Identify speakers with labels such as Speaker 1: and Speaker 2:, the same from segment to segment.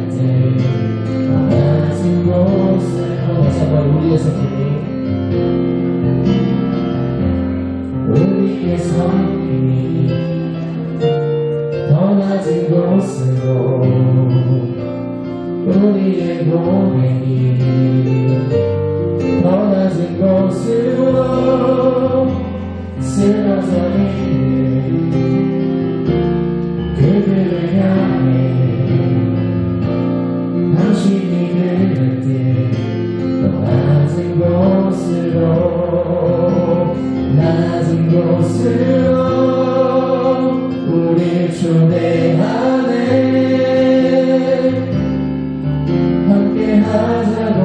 Speaker 1: 때 낮은 곳에 다시 한번 우리의 성품이 우리의 성품이 더 낮은 곳으로 우리의 고백이 더 낮은 곳으로 쓰러져 있는 그들을 향해 당신이 그럴 때 더 낮은 곳으로 우릴 초대하네. 함께 하자고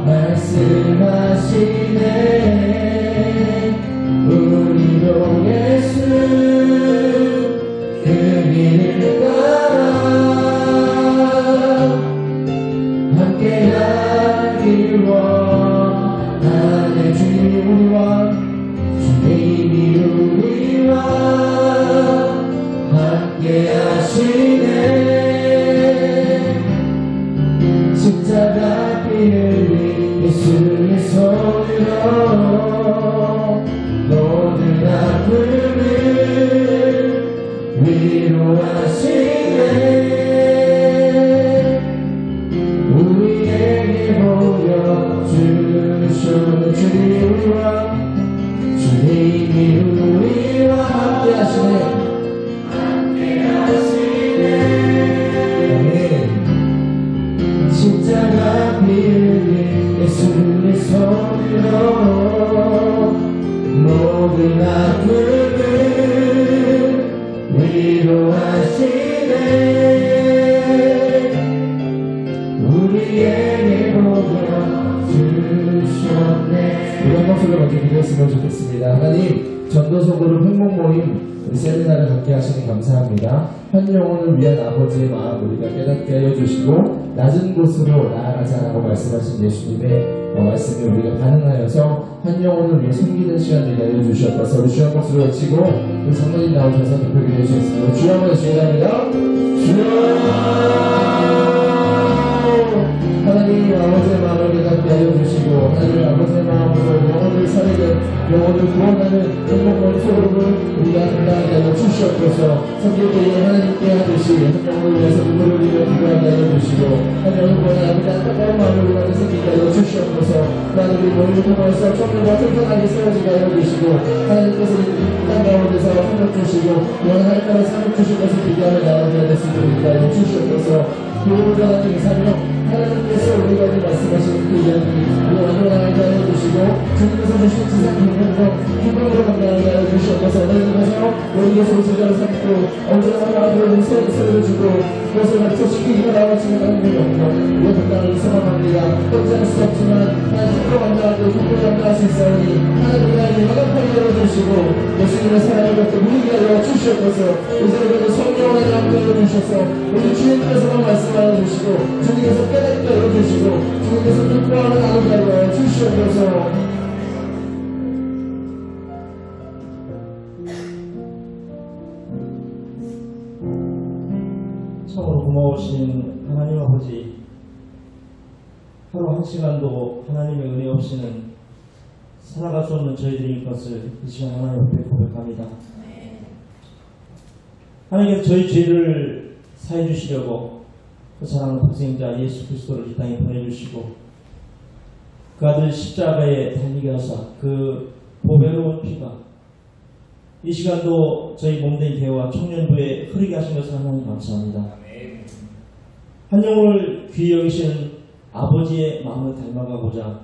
Speaker 1: 말씀하시네. 우리도 예수 그 길을 따라 함께 하길 원하네. 주님이 우리와 함께 하시네. 십자가 피 흘린 예수의 손으로 모든 아픔을 위로하시네. 우리에게 보여주셨는 주님이 우리와 함께 하시네. 아멘. 십자가 피 흘린 예수의 손으로 모든 아픔을 위로하시네. 우리에게 보여주셨네. 이런 목소리로 먼저 기도했으면 좋겠습니다. 하나님, 전도서구로 행복 모임 우리 세미나를 함께 하시니 감사합니다. 한 영혼을 위한 아버지의 마음 우리가 깨닫게 하여 주시고 낮은 곳으로 나아가자라고 말씀하신 예수님의 말씀에 우리가 반응하여서 한 영혼을 위해 섬기는 시간 되게 하여 주셨다서 우리 주여 목소리로 외치고 우리 성도님 나오셔서 기쁘게 되셨습니다. 주여 한번 주의합니다. 주여. 하나님 아버지의 마음을 깨닫게 하여 주시고 하나님 아버지의 마음으로 영혼을 살리는 영혼을 구원하는 행복한 소름을 우리가 감당하게 하여 주시옵소서. 섬길 때에 하나님께 하듯이 한 영혼을 위해서 눈물을 흘려 기도하게 하여 주시고 한 영혼을 보내 아버지 안타까운 마음을 우리가 생기게 하여 주시옵소서. 하나님 우리 모임을 통해서 청년과 튼튼하게 세워지게 하여 주시고 하나님께서 이 땅 가운데서 사역 주시고 영원할 땅에 사역 주실 것을 기대하며 나아가게 될 수 있도록 하여 주시옵소서. 교회를 하나님의 사명 하나님께서 우리가 말씀하시는 그 이야기 우리가 완전하게 하여 주시고 주님께서 주신 지상 경륜으로 기쁨으로 감당하게 하여 주시옵소서. 하나님께서 우리에서 제자를 삼고 언제나 앞으로 소리를 주고 그것을 맞춰시키기가 나와지는 하나님의 영광 우리가 감당하기 소망합니다. 혼자 할 수 없지만 하나님으로 감당하고 기쁨으로 감당할 수 있사오니 하나님의 나에게 허락하게 열어주시고 예수님의 사랑을 갖고 누리게 하여 주시옵소서. 이제부터 성령을 함께 하여 주셔서 우리 주님께서만 말씀하여 주시고 주님께서 깨닫게 하여 주시고 주님께서 기뻐하는 아버지 하여 주시옵소서.
Speaker 2: 참으로 고마우신 하나님 아버지, 하루 한 시간도 하나님의 은혜 없이는 살아갈 수 없는 저희들인 것을 이 시간 하나님 앞에 고백합니다. 하나님께서 저희 죄를 사해 주시려고 그 사랑하는 독생자 예수 그리스도를 이 땅에 보내주시고 그 아들 십자가에 달리게 하사 그 보배로운 피가 이 시간도 저희 몸된 교회와 청년부에 흐르게 하신 것을 하나님 감사합니다. 한 영혼을 귀히 여기시는 아버지의 마음을 닮아가고자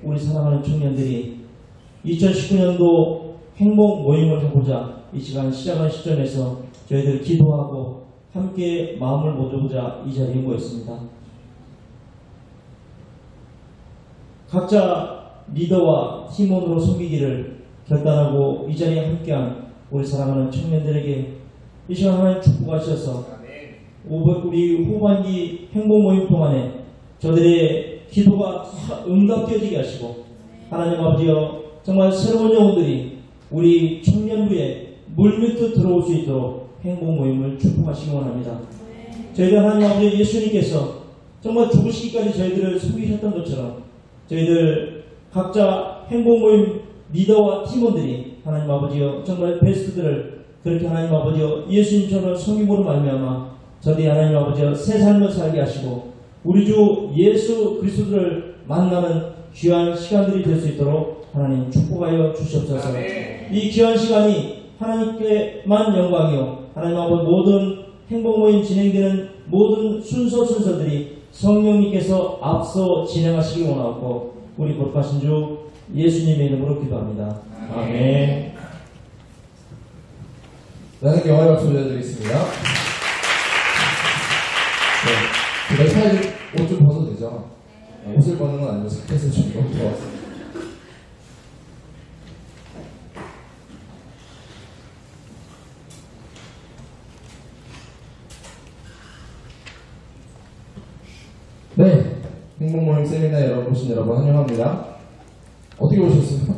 Speaker 2: 우리 사랑하는 청년들이 2019년도 행복 모임을 하고자 이 시간 시작한 시점에서 저희들 기도하고 함께 마음을 모으고자 이 자리에 모였습니다. 각자 리더와 팀원으로 섬기기를 결단하고 이 자리에 함께한 우리 사랑하는 청년들에게 이 시간 하나님 축복하셔서 우리 후반기 행복 모임 동안에 저들의 기도가 응답되어지게 하시고 하나님 아버지여 정말 새로운 영혼들이 우리 청년부에 물밀듯 들어올 수 있도록 행복 모임을 축복하시기 원합니다. 저희들 하나님 아버지 예수님께서 정말 죽으시기까지 저희들을 속이셨던 것처럼 저희들 각자 행복 모임 리더와 팀원들이 하나님 아버지여 정말 베스트들을 그렇게 하나님 아버지여 예수님처럼 성김으로 말미암아 저희 하나님 아버지여 새 삶을 살게 하시고 우리 주 예수 그리스도를 만나는 귀한 시간들이 될 수 있도록 하나님 축복하여 주시옵소서. 이 귀한 시간이 하나님께만 영광이요 하나님 아버지 모든 행복 모임 진행되는 모든 순서들이 성령님께서 앞서 진행하시기 원하고 우리 거룩하신 주 예수님의 이름으로 기도합니다. 아멘.
Speaker 1: 나는 영화의 박수 올려드리겠습니다. 네, 제가 차에 옷 좀 벗어도 되죠? 옷을 벗는 건 아니고 자켓을 좀 너무 좋았어요. 네, 행복모임 세미나 여러분 오신 여러분 환영합니다. 어떻게 오셨어요?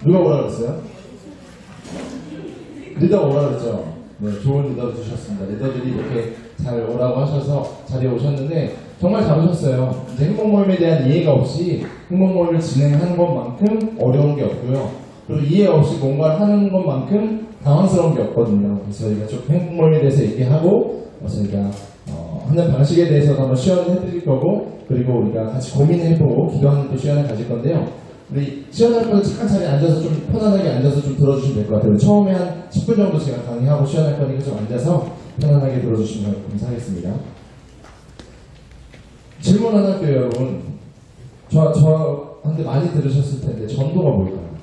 Speaker 1: 누가 오라 그랬어요? 리더가 오라 그랬죠? 네, 좋은 리더 주셨습니다. 리더들이 이렇게 잘 오라고 하셔서 자리에 오셨는데 정말 잘 오셨어요. 이제 행복모임에 대한 이해가 없이 행복모임을 진행하는 것만큼 어려운 게 없고요. 그리고 이해 없이 뭔가를 하는 것만큼 당황스러운 게 없거든요. 그래서 저희가 좀 행복모임에 대해서 얘기하고 저희가 하는 방식에 대해서도 한번 시연을 해드릴 거고 그리고 우리가 같이 고민해보고 기도하는 또 시연을 가질 건데요. 우리 시연할 거는 잠깐 자리에 앉아서 좀 편안하게 앉아서 좀 들어주시면 될 것 같아요. 처음에 한 10분 정도 제가 강의하고 시연할 거니까 좀 앉아서 편안하게 들어주시면 감사하겠습니다. 질문 하나 할게요, 여러분. 저한테 많이 들으셨을 텐데 전도가 뭘까요?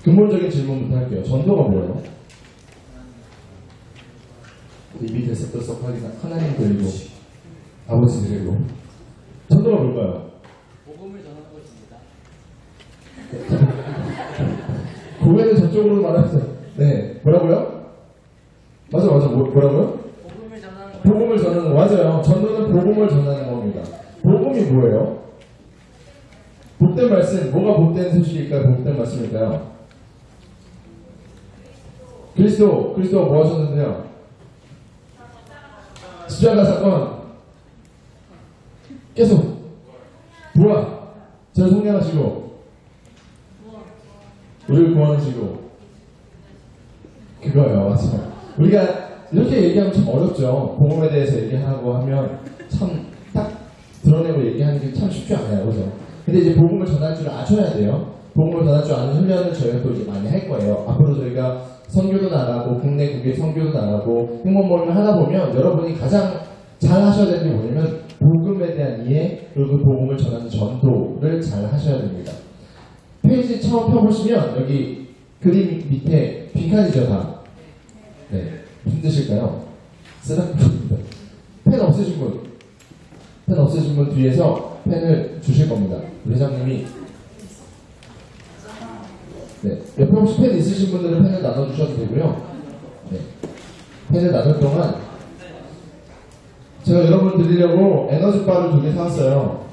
Speaker 1: 근본적인 질문부터 할게요. 전도가 뭐예요? 입이 들썩들썩하게 하나님 그리고 아버지 그리고 전도가 뭘까요?
Speaker 3: 복음을 전하는 것입니다.
Speaker 1: 고개는 저쪽으로 말하세요. 네, 뭐라고요? 맞아, 뭐라고요?
Speaker 3: 복음을 전하는 것.
Speaker 1: 복음을 전하는 거 맞아요. 전도는 복음을 전하는 겁니다. 복음이 뭐예요? 복된 말씀, 뭐가 복된 소식일까요? 복된 말씀일까요? 그리스도 뭐 하셨는데요? 십자가 사건 계속 부활 저를 성령하시고 우리를 구원하시고 그거예요. 맞아요. 우리가 이렇게 얘기하면 참 어렵죠. 복음에 대해서 얘기하고 하면 참 딱 드러내고 얘기하는 게 참 쉽지 않아요. 그죠? 근데 이제 복음을 전할 줄 아셔야 돼요. 복음을 전할 줄 아는 훈련을 저희가 또 이제 많이 할 거예요. 앞으로 저희가 선교도 나가고 국내 국외 선교도 나가고 행복모임을 하다 보면 여러분이 가장 잘 하셔야 되는 게 뭐냐면 복음에 대한 이해 그리고 그 복음을 전하는 전도를 잘 하셔야 됩니다. 페이지 처음 펴보시면 여기 그림 밑에 빈칸이죠 다. 네, 무슨 뜻일까요? 쓰라입니다. 펜 없으신 분 뒤에서 펜을 주실 겁니다. 회장님이 네, 옆에 혹시 펜 있으신 분들은 펜을 나눠주셔도 되고요. 네, 펜을 나눌 동안 제가 여러분 드리려고 에너지바를 2개 사왔어요.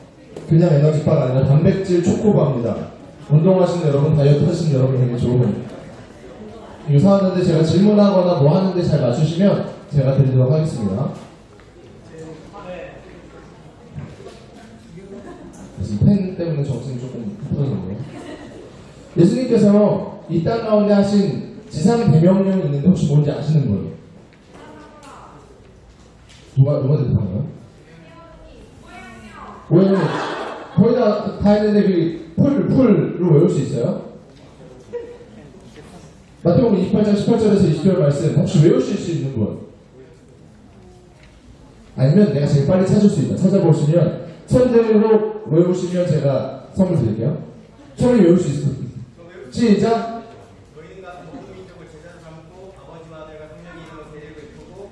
Speaker 1: 그냥 에너지바가 아니라 단백질 초코바입니다. 운동하시는 여러분, 다이어트 하시는 여러분에게 좋은 이거 사왔는데 제가 질문하거나 뭐 하는데 잘 맞추시면 제가 드리도록 하겠습니다. 그래서 펜 때문에 정신이 조금 흐트러졌네요. 예수님께서 이 땅 가운데 하신 지상 대명령이 있는데 혹시 뭔지 아시는 분? 누가 대답하나요? 오해는 거의 다 했는데 그 풀을 외울 수 있어요? 마태복음 28장 18절에서 20절 말씀 혹시 외우실 수 있는 분? 아니면 내가 제일 빨리 찾을 수 있다. 찾아보시면 손들로 외우시면 제가 선물 드릴게요. 처음에 외울 수 있을 분? 시작!
Speaker 4: 너희는 가서 모든 민족을 제자로 삼고 아버지와 아들과 성령의 이름으로 세례를 베푸고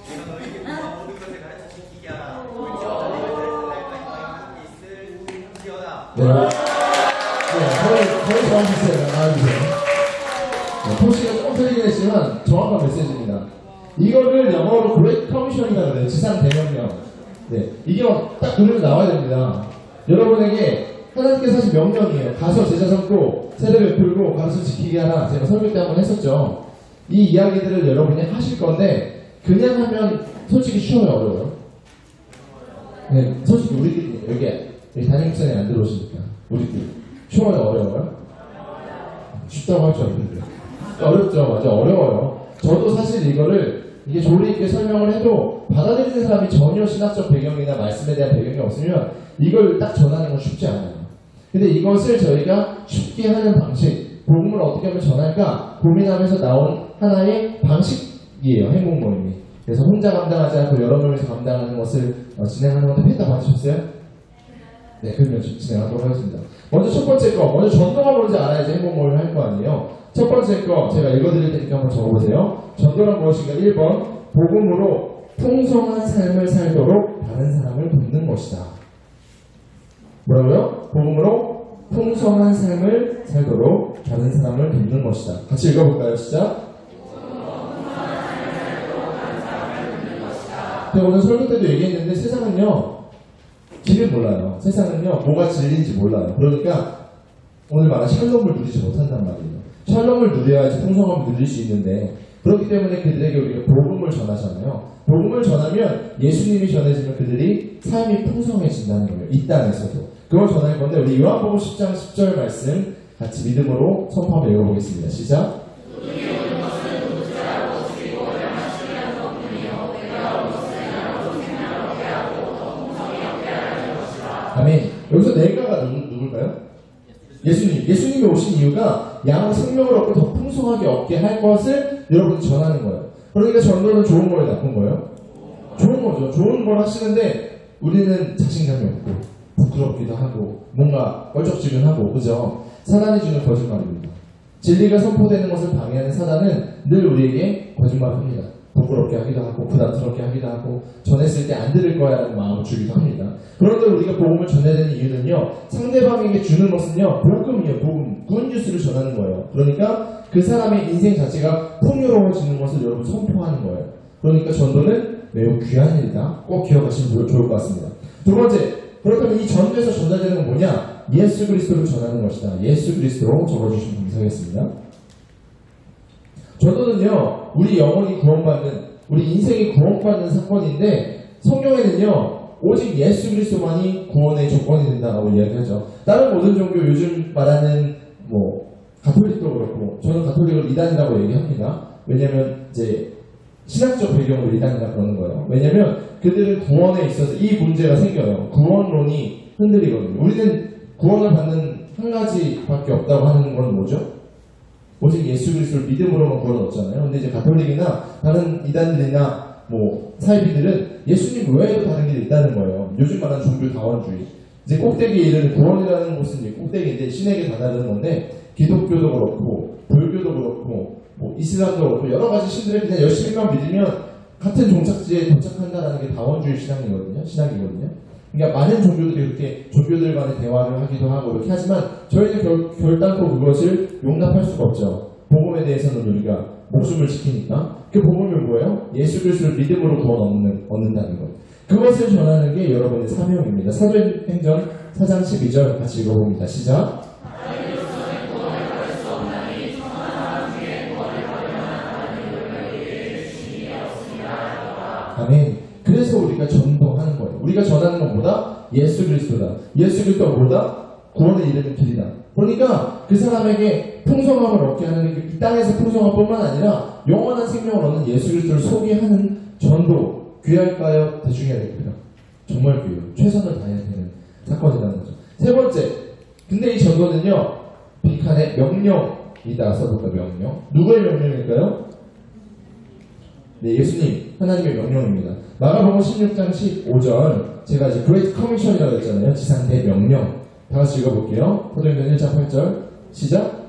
Speaker 4: 내가 너희에게 분부한 모든 것을 가르쳐 지키게 하라.
Speaker 1: 거의 정확했어요. 나와주세요. 표시가 조금 틀리긴 했지만 정확한 메시지입니다. 이거를 영어로 그레이트 커미션이라고 그래요. 지상 대명령. 네, 이게 딱 그대로 나와야 됩니다. 여러분에게 하나님께서 하신 명령이에요. 가서 제자 삼고 세례 베풀고 가르쳐 지키게 하라. 제가 설교 때 한번 했었죠. 이 이야기들을 여러분이 하실 건데 그냥 하면 솔직히 쉬워요, 어려워요? 네, 솔직히 우리끼리 여기 담임목사님 안 들어오시니까 우리끼리 쉬워요, 어려워요? 쉽다고 할 줄 알았는데 어렵죠, 맞아, 어려워요. 저도 사실 이게 조리 있게 설명을 해도 받아들이는 사람이 전혀 신학적 배경이나 말씀에 대한 배경이 없으면 이걸 딱 전하는 건 쉽지 않아요. 근데 이것을 저희가 쉽게 하는 방식, 복음을 어떻게 하면 전할까 고민하면서 나온 하나의 방식이에요, 행복 모임이. 그래서 혼자 감당하지 않고 여러 명이서 감당하는 것을 진행하는 건데 펜타 받으셨어요? 네, 그러면 진행하도록 하겠습니다. 먼저 첫 번째 거, 먼저 전도가 뭔지 알아야지 행복 모임을 할 거 아니에요. 첫 번째 거 제가 읽어드릴 테니까 한번 적어보세요. 전도란 무엇인가? 1번, 복음으로 풍성한 삶을 살도록 다른 사람을 돕는 것이다. 뭐라고요? 복음으로 풍성한 삶을 살도록 다른 사람을 돕는 것이다. 같이 읽어볼까요? 시작. 제가 오늘 설교 때도 얘기했는데 세상은요, 길을 몰라요. 세상은요, 뭐가 진리인지 몰라요. 그러니까 오늘 말한 샬롬을 누리지 못한단 말이에요. 샬롬을 누려야지 풍성함을 누릴 수 있는데, 그렇기 때문에 그들에게 우리가 복음을 전하잖아요. 복음을 전하면 예수님이 전해지면 그들이 삶이 풍성해진다는 거예요. 이 땅에서도. 그걸 전할 건데 우리 요한복음 10장 10절 말씀 같이 믿음으로 선포하며 읽어보겠습니다. 시작. 아멘. 여기서 내가가 누굴까요? 예수님. 예수님이 오신 이유가 양 생명을 얻고 더 풍성하게 얻게 할 것을 여러분 전하는 거예요. 그러니까 전도는 좋은 거예요, 나쁜 거예요? 좋은 거죠. 좋은 걸 하시는데 우리는 자신감이 없고 부끄럽기도 하고 뭔가 껄쩍지근하고, 그죠? 사단이 주는 거짓말입니다. 진리가 선포되는 것을 방해하는 사단은 늘 우리에게 거짓말을 합니다. 부끄럽게 하기도 하고 부담스럽게 하기도 하고 전했을 때 안 들을 거야 라는 마음을 주기도 합니다. 그런데 우리가 복음을 전해야 되는 이유는요, 상대방에게 주는 것은요, 복음이에요. 복음, 굿뉴스를 전하는 거예요. 그러니까 그 사람의 인생 자체가 풍요로워지는 것을 여러분 선포하는 거예요. 그러니까 전도는 매우 귀한 일이다. 꼭 기억하시면 좋을 것 같습니다. 두 번째, 그렇다면 이 전도에서 전달되는 건 뭐냐? 예수 그리스도를 전하는 것이다. 예수 그리스도로 적어주시면 감사하겠습니다. 전도는요, 우리 영혼이 구원받는, 우리 인생이 구원받는 사건인데, 성경에는요, 오직 예수 그리스도만이 구원의 조건이 된다고 이야기하죠. 다른 모든 종교, 요즘 말하는 가톨릭도 그렇고, 저는 가톨릭을 이단이라고 얘기합니다. 왜냐면 이제 신학적 배경으로 이단이라 그러는 거예요. 왜냐면 그들은 구원에 있어서 이 문제가 생겨요. 구원론이 흔들리거든요. 우리는 구원을 받는 한 가지밖에 없다고 하는 건 뭐죠? 오직 예수 그리스도를 믿음으로만 구원을 얻잖아요. 근데 이제 가톨릭이나 다른 이단들이나 사이비들은 예수님 외에도 다른 길이 있다는 거예요. 요즘 말하는 종교 다원주의. 이제 꼭대기에 이르는 구원이라는 곳은 이제 꼭대기인데 신에게 다다르는 건데, 기독교도 그렇고 불교도 그렇고 이슬람도 그렇고 여러 가지 신들을 그냥 열심히만 믿으면 같은 종착지에 도착한다라는 게 다원주의 신학이거든요. 그러니까 많은 종교들이 그렇게 종교들 간의 대화를 하기도 하고 이렇게 하지만 저희는 결단코 그것을 용납할 수가 없죠. 복음에 대해서는 우리가 목숨을 지키니까. 그 복음이 뭐예요? 예수 그리스도를 믿음으로 구원 얻는다는 것. 그것을 전하는 게 여러분의 사명입니다. 사도행전 4장 12절 같이 읽어봅니다. 시작. 아멘. 그래서 우리가 전도하는 거예요. 우리가 전하는 건 뭐다? 예수 그리스도다. 예수 그리스도가 뭐다? 구원에 이르는 길이다. 그러니까 그 사람에게 풍성함을 얻게 하는 게 이 땅에서 풍성함뿐만 아니라 영원한 생명을 얻는 예수 그리스도를 소개하는 전도. 귀할까요? 대중해야 될까요? 정말 귀해요. 최선을 다해야 되는 사건이라는 거죠. 세 번째, 근데 이 전도는요, 빈칸에 명령이다 써볼까? 명령. 누구의 명령일까요? 네, 예수님, 하나님의 명령입니다. 마가복음 16장 15절, 제가 이제 그레이트 커미션이라고 했잖아요. 지상 대명령. 다 같이 읽어볼게요. 사도행전 1장 8절, 시작.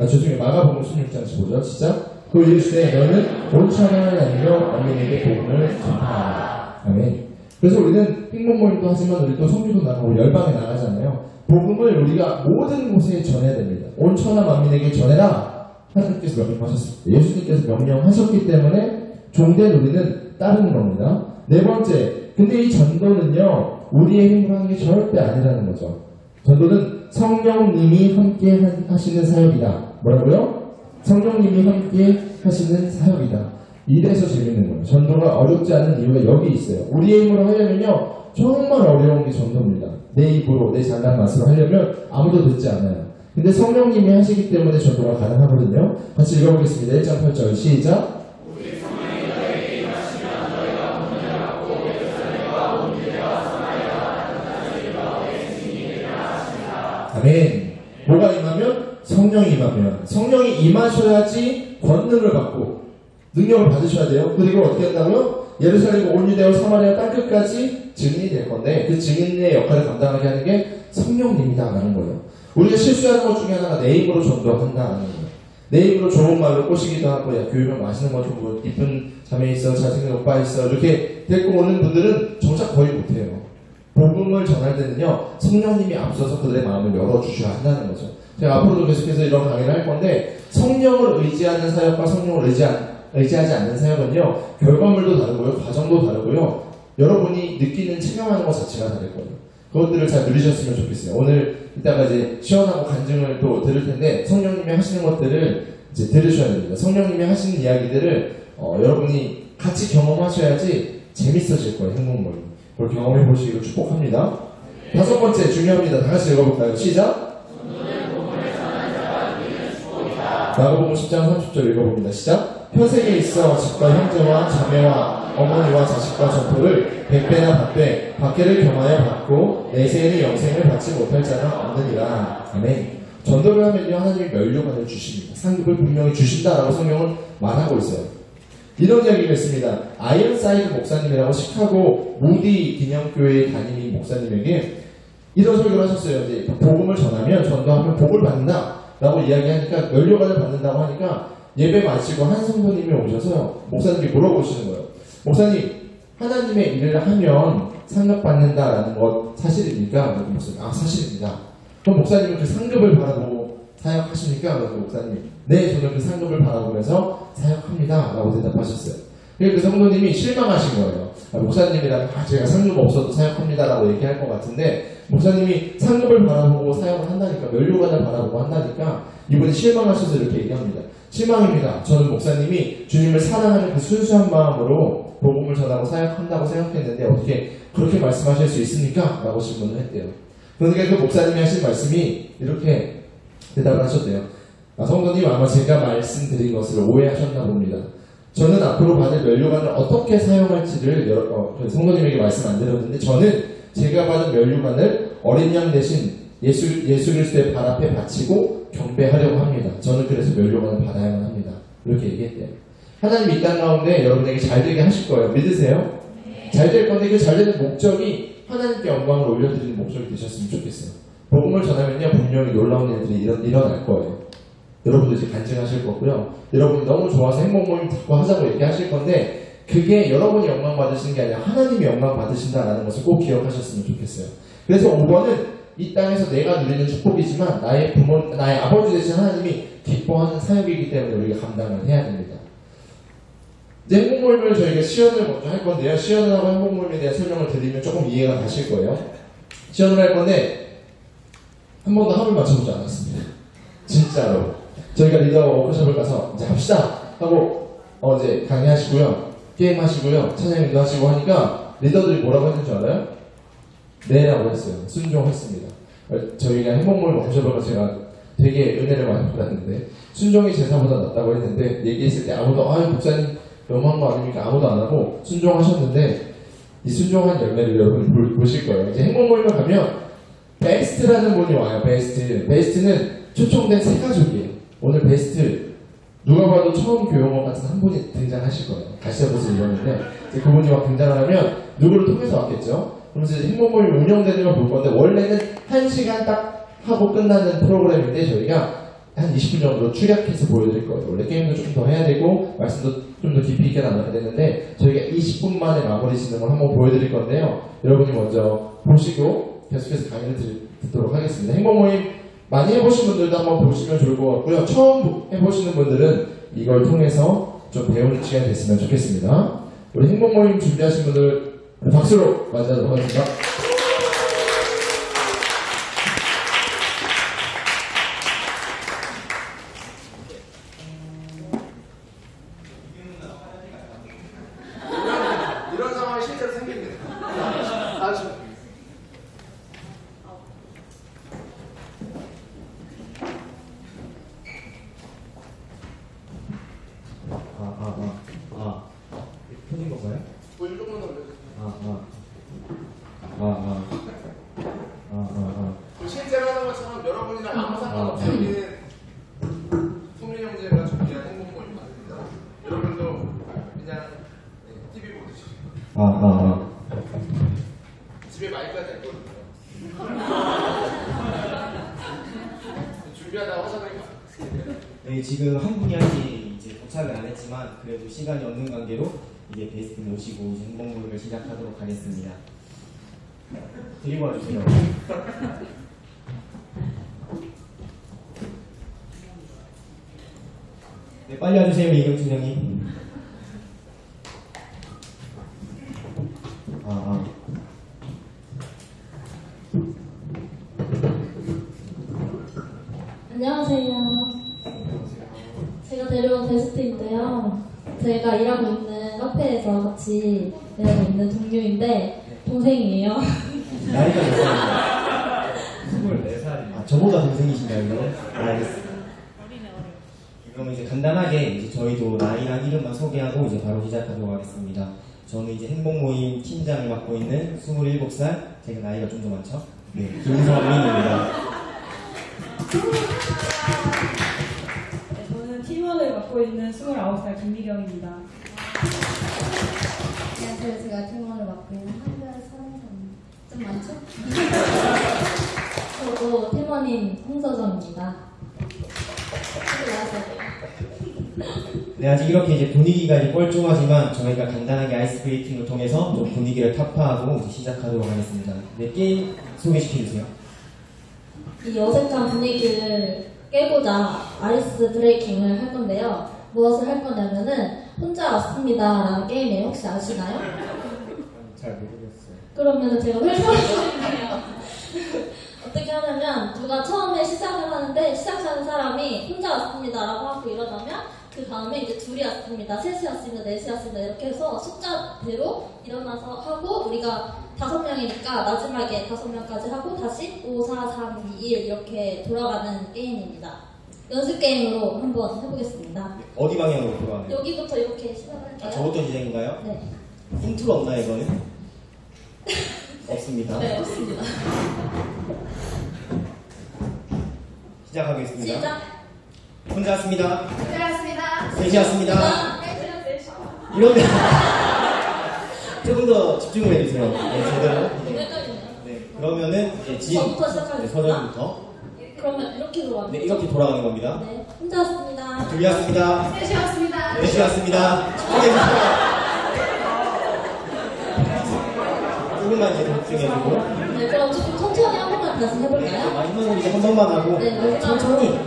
Speaker 1: 죄송해요. 마가복음 16장 15절, 시작. 또 이르시되 너는 온 천하를 다니며 어민에게 복음을 전파하라. 아멘. 그래서 우리는 행복 모임도 하지만 우리 또 성교도 나가고 열방에 나가잖아요. 복음을 우리가 모든 곳에 전해야 됩니다. 온 천하 만민에게 전해라. 하나님께서 명령하셨습니다. 예수님께서 명령하셨기 때문에 종된 우리는 따르는 겁니다. 네 번째, 근데 이 전도는요, 우리의 힘으로 하는 게 절대 아니라는 거죠. 전도는 성령님이 함께 하시는 사역이다. 뭐라고요? 성령님이 함께 하시는 사역이다. 이래서 재밌는 거예요. 전도가 어렵지 않은 이유가 여기 있어요. 우리의 힘으로 하려면요, 정말 어려운 게 전도입니다. 내 입으로, 내 잘난 맛으로 하려면 아무도 듣지 않아요. 근데 성령님이 하시기 때문에 전도가 가능하거든요. 같이 읽어보겠습니다. 1장 8절 시작. 아멘. 뭐가 임하면? 성령이 임하면. 성령이 임하셔야지 권능을 받고 능력을 받으셔야 돼요. 그리고 어떻게 한다고요? 예루살렘 온 유대와 사마리아 땅끝까지 증인이 될 건데 그 증인의 역할을 감당하게 하는 게 성령님이다라는 거예요. 우리가 실수하는 것 중에 하나가 내 입으로 전도한다라는 거예요. 내 입으로 좋은 말로 꼬시기도 하고, 야, 교육은 맛있는 거 좀, 이쁜 자매 있어, 잘생긴 오빠 있어, 이렇게 데리고 오는 분들은 정작 거의 못해요. 복음을 전할 때는요, 성령님이 앞서서 그들의 마음을 열어주셔야 한다는 거죠. 제가 앞으로도 계속해서 이런 강의를 할 건데, 성령을 의지하는 사역과 성령을 의지하지 않는 사역은요, 결과물도 다르고요, 과정도 다르고요, 여러분이 느끼는 체감하는 것 자체가 다를 거예요. 그것들을 잘 누리셨으면 좋겠어요. 오늘 이따가 이제 시원하고 간증을 또 들을 텐데, 성령님이 하시는 것들을 이제 들으셔야 됩니다. 성령님이 하시는 이야기들을 여러분이 같이 경험하셔야지 재밌어질 거예요, 행복물. 그걸 경험해 보시기를 축복합니다. 다섯 번째 중요합니다. 다 같이 읽어볼까요? 시작. 마가복음 10장 30절 읽어봅니다. 시작. 혈색에 있어 집과 형제와 자매와 어머니와 자식과 전토를 100배나 100배 박해를 경하여 받고 내세에는 영생을 받지 못할 자는 없느니라. 아멘. 전도를 하면요, 하나님이 면류관을 주십니다. 상급을 분명히 주신다라고 성경은 말하고 있어요. 이런 이야기가 있습니다. 아이언사이드 목사님이라고 시카고 무디 기념교회 담임인 목사님에게 이런 설교를 하셨어요. 이제 복음을 전하면, 전도하면 복을 받는다 라고 이야기하니까, 면류관을 받는다고 하니까 예배 마치고 한 성도님이 오셔서 목사님이 물어보시는 거예요. 목사님, 하나님의 일을 하면 상급 받는다라는 것 사실입니까? 목사님, 아, 사실입니다. 그럼 목사님은 그 상급을 바라보고 사역하십니까? 그래서 목사님이, 네, 저는 그 상급을 바라보면서 사역합니다 라고 대답하셨어요. 그래서 그 성도님이 실망하신 거예요. 아, 목사님이라면 제가 상급 없어도 사역합니다 라고 얘기할 것 같은데, 목사님이 상급을 바라보고 사역을 한다니까, 면류관을 바라보고 한다니까 이분이 실망하셔서 이렇게 얘기합니다. 실망입니다. 저는 목사님이 주님을 사랑하는 그 순수한 마음으로 복음을 전하고 사역한다고 생각했는데 어떻게 그렇게 말씀하실 수 있습니까? 라고 질문을 했대요. 그러니까 그 목사님이 하신 말씀이 이렇게 대답을 하셨대요. 아, 성도님, 아마 제가 말씀드린 것을 오해하셨나 봅니다. 저는 앞으로 받을 면류관을 어떻게 사용할지를 성도님에게 말씀 안 드렸는데, 저는 제가 받은 면류관을 어린 양 대신 예수 그리스도의 발 앞에 바치고 경배하려고 합니다. 저는 그래서 면류관을 받아야만 합니다. 이렇게 얘기했대요. 하나님이 이 땅 가운데 여러분에게 잘 되게 하실 거예요. 믿으세요? 잘 될 건데 그 잘 되는 목적이 하나님께 영광을 올려드리는 목적이 되셨으면 좋겠어요. 복음을 전하면요, 분명히 놀라운 일들이 일어날 거예요. 여러분도 이제 간증하실 거고요. 여러분이 너무 좋아서 행복 모임 자꾸 하자고 얘기하실 건데, 그게 여러분이 영광 받으시는 게 아니라 하나님이 영광 받으신다라는 것을 꼭 기억하셨으면 좋겠어요. 그래서 5번은 이 땅에서 내가 누리는 축복이지만 나의 아버지 되신 하나님이 기뻐하는 사역이기 때문에 우리가 감당을 해야 됩니다. 이제 행복모임을 저희가 시연을 먼저 할 건데요. 시연을 하고 행복모임에 대한 설명을 드리면 조금 이해가 가실 거예요. 시연을 할 건데 한 번도 합을 맞춰보지 않았습니다. 진짜로. 저희가 리더 워크숍을 가서 이제 합시다 하고 이제 강의하시고요, 게임하시고요, 찬양도 하시고 하니까 리더들이 뭐라고 했는 줄 알아요? 네라고 했어요. 순종했습니다. 저희가 행복모임 워크숍을 가서 제가 되게 은혜를 많이 받았는데, 순종이 제사보다 낫다고 했는데, 얘기했을 때 아무도 목사님 너무한 거 아닙니까? 아무도 안 하고 순종하셨는데, 이 순종한 열매를 여러분이 보실 거예요. 이제 행복모임을 가면 베스트라는 분이 와요. 베스트는 초청된 세 가족이에요. 오늘 베스트 누가 봐도 처음 교영원 같은 한 분이 등장하실 거예요. 가시아버스 이러는데 그분이 막 등장을 하면 누구를 통해서 왔겠죠. 그러면서 이제 행복모임이 운영되는 걸 볼 건데, 원래는 1시간 딱 하고 끝나는 프로그램인데 저희가 한 20분 정도 축약해서 보여드릴 거예요. 원래 게임도 조금 더 해야 되고 말씀도 좀 더 깊이 있게 나눠야 되는데, 저희가 20분 만에 마무리 짓는 걸 한번 보여드릴 건데요. 여러분이 먼저 보시고 계속해서 강의를 듣도록 하겠습니다. 행복모임 많이 해보신 분들도 한번 보시면 좋을 것 같고요. 처음 해보시는 분들은 이걸 통해서 좀 배우는 시간이 됐으면 좋겠습니다. 우리 행복모임 준비하신 분들 박수로 맞이하도록 하겠습니다.
Speaker 5: 여기는 소민 형제가 준비한 행복몰 받습니다. 여러분도 그냥 TV 보듯이 집에 마이크가 됐거든요. 준비하다가 화장하니까
Speaker 4: 네, 지금 한 분이 아직 이제 도착을 안 했지만 그래도 시간이 없는 관계로 이제 게스트 모시고 이제 행복몰을 시작하도록 하겠습니다. 드리고 와주세요. 네, 빨리 와주세요, 이경춘 형님.
Speaker 6: 안녕하세요. 제가 데려온 게스트인데요. 제가 일하고 있는 카페에서 같이 일하고 있는 동료인데 동생이에요.
Speaker 4: 나이가 몇 살인가요? 24살입니다. 저보다 동생이신가요, 그러면? 알겠습니다. 그러면 이제 간단하게 이제 저희도 나이랑 이름만 소개하고 이제 바로 시작하도록 하겠습니다. 저는 이제 행복모임 팀장을 맡고 있는 27살, 제가 나이가 좀 더 많죠? 네, 김성민입니다.
Speaker 7: 네, 저는 팀원을 맡고 있는 29살 김미경입니다.
Speaker 6: 안녕하세요. 제가 팀원을 맡고 있는 한별 30살. 좀 많죠? 저도 팀원인 홍서정입니다.
Speaker 4: 네, 아직 이렇게 이제 분위기가 이제 뻘쭘하지만 저희가 간단하게 아이스 브레이킹을 통해서 좀 분위기를 타파하고 이제 시작하도록 하겠습니다. 네, 게임 소개시켜주세요.
Speaker 6: 이 어색한 분위기를 깨고자 아이스 브레이킹을 할 건데요. 무엇을 할 거냐면은 혼자 왔습니다 라는 게임이에요. 혹시 아시나요?
Speaker 4: 잘 모르겠어요.
Speaker 6: 그러면은 제가 설명드릴게요. 어떻게 하냐면 누가 처음에 시작을 하는데 시작하는 사람이 혼자 왔습니다 라고 하고 일어나면 그 다음에 이제 둘이 왔습니다, 셋이 왔습니다, 넷이 왔습니다 이렇게 해서 숫자대로 일어나서 하고 우리가 5명이니까 마지막에 5명까지 하고 다시 5, 4, 3, 2, 1 이렇게 돌아가는 게임입니다. 연습 게임으로 한번 해보겠습니다.
Speaker 4: 어디 방향으로 돌아가나요?
Speaker 6: 여기부터 이렇게 시작할게요.
Speaker 4: 저부터 시작인가요?
Speaker 6: 네.
Speaker 4: 힌트가 없나요, 이거는? 없습니다.
Speaker 6: 네, 없습니다.
Speaker 4: 시작하겠습니다.
Speaker 6: 시작.
Speaker 4: 혼자 왔습니다.
Speaker 6: 혼자 왔습니다.
Speaker 4: 셋이 왔습니다. 이러면 조금 더 집중을 해주세요. 네, 제대로. 네, 그러면은 이제
Speaker 6: 저부터 시작하겠습니다.
Speaker 4: 서정부터.
Speaker 6: 그러면 이렇게 돌아가는
Speaker 4: 네,
Speaker 6: 거죠?
Speaker 4: 이렇게 돌아가는 겁니다.
Speaker 6: 네, 혼자 왔습니다.
Speaker 4: 둘이 왔습니다.
Speaker 6: 셋이 왔습니다.
Speaker 4: 넷이 왔습니다. 집중해주세요. 조금만 이제 더 집중해주고.
Speaker 6: 네, 그럼 조금 천천히 한 번만 다시 해볼까요?
Speaker 4: 마지막으로 이제 한 번만 하고.
Speaker 6: 네,
Speaker 4: 천천히.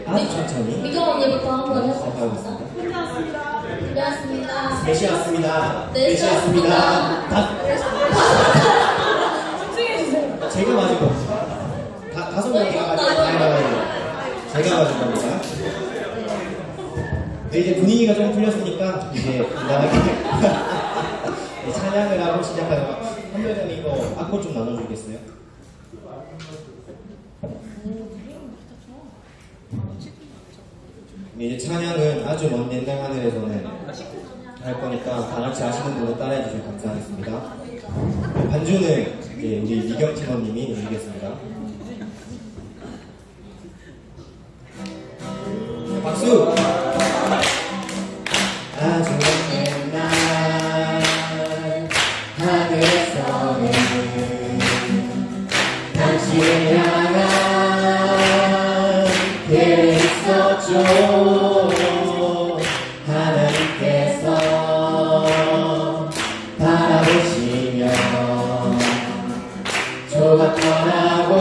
Speaker 4: 아주 천천히.
Speaker 6: 미경 언니부터 한 번 해보겠습니다.
Speaker 7: 혼자 왔습니다.
Speaker 6: 둘이 왔습니다.
Speaker 4: 넷이 왔습니다.
Speaker 6: 넷이
Speaker 4: 넷이 왔습니다.
Speaker 7: 집중해주세요.
Speaker 4: 제가 맞은 거. 5명이 제가 맞은 겁니다. 네, 이제 분위기가 좀 풀렸으니까 이제 간단하게 네, 찬양을 하고 시작하도록. 한별장님 이거 악보 좀 나눠주겠어요? 네, 이제 찬양은 아주 먼 옛날 하늘에서는 할 거니까 다 같이 아시는 분은 따라해 주시면 감사하겠습니다. 반주는 이제 우리 미경 팀원님이 해주시겠습니다. 박수! 아주 옛날 하늘에서는 당신을 향한 계획이 있었죠. 하나님께서 바라보시며 조각하라고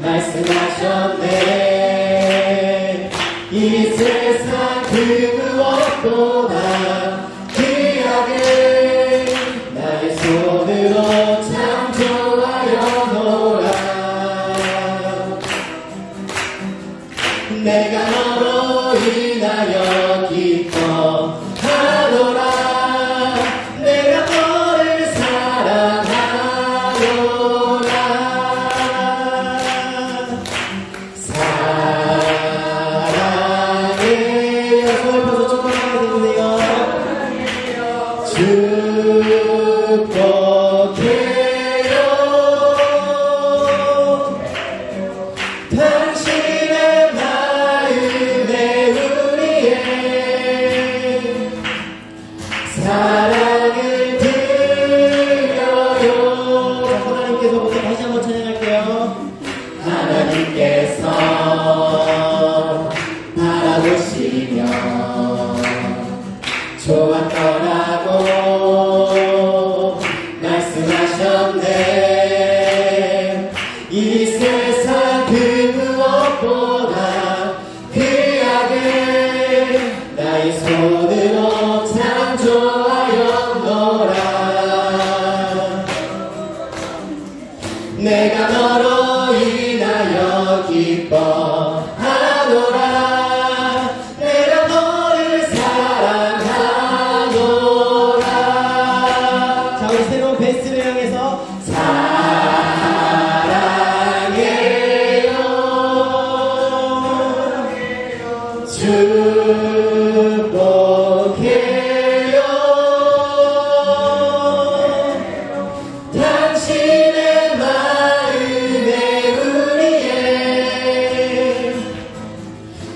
Speaker 4: 말씀하셨네. 이 세상 그 무엇보다 귀하게 나의 손으로 창조하여노라. 내가 너로 인하여 기뻐하노라. 내가 너를 사랑하노라. 사랑해요. 손을 펴서 축복하게 되주세요. 축복해요. 하나님께서 바라보시며 좋았더라고 말씀하셨네. 이 세상 그 무엇보다 그 악을 나의 손으로 창조하였노라. 내가 너로 인하여 기뻐하노라. 내가 너를 사랑하노라. 자, 우리 새로운 베스트를 향해서 사랑해요. 축복해요. 당신의 마음에 우리의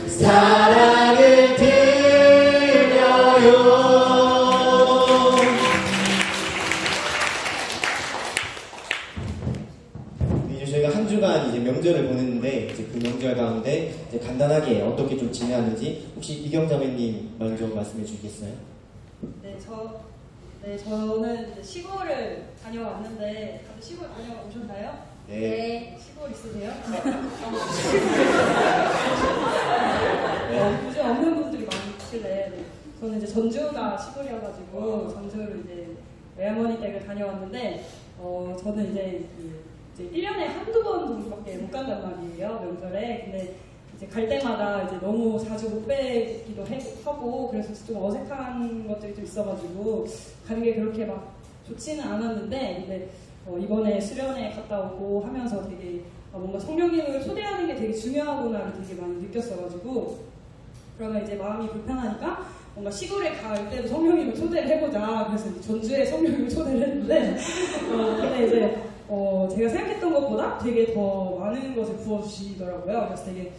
Speaker 4: 사랑을 드려요. 이제 저희가 한 주간 이제 명절을 보냈는데 이제 그 명절 가운데 이제 간단하게 어떻게 좀 지내왔는지 혹시 이경자매님 먼저 말씀해 주시겠어요?
Speaker 7: 저는 이제 시골을 다녀왔는데 다들 시골 다녀오셨나요?
Speaker 6: 네.
Speaker 7: 시골 있으세요?
Speaker 4: 네.
Speaker 7: 요즘 없는 분들이 많으시길래 저는 이제 전주가 시골이어가지고 전주를 이제 외할머니 댁을 다녀왔는데 저는 이제 1년에 한두 번 정도밖에 못 간단 말이에요, 명절에. 근데 이제 갈 때마다 이제 너무 자주 못 뵈기도 하고 그래서 좀 어색한 것들이 좀 있어가지고 가는 게 그렇게 막 좋지는 않았는데 근데 이번에 수련회 갔다 오고 하면서 되게 뭔가 성령님을 초대하는 게 되게 중요하구나를 되게 많이 느꼈어가지고 그러면 이제 마음이 불편하니까 뭔가 시골에 갈 때도 성령님을 초대를 해보자. 그래서 이제 전주에 성령님을 초대를 했는데 근데 이제 제가 생각했던 것보다 되게 더 많은 것을 부어주시더라고요. 그래서 되게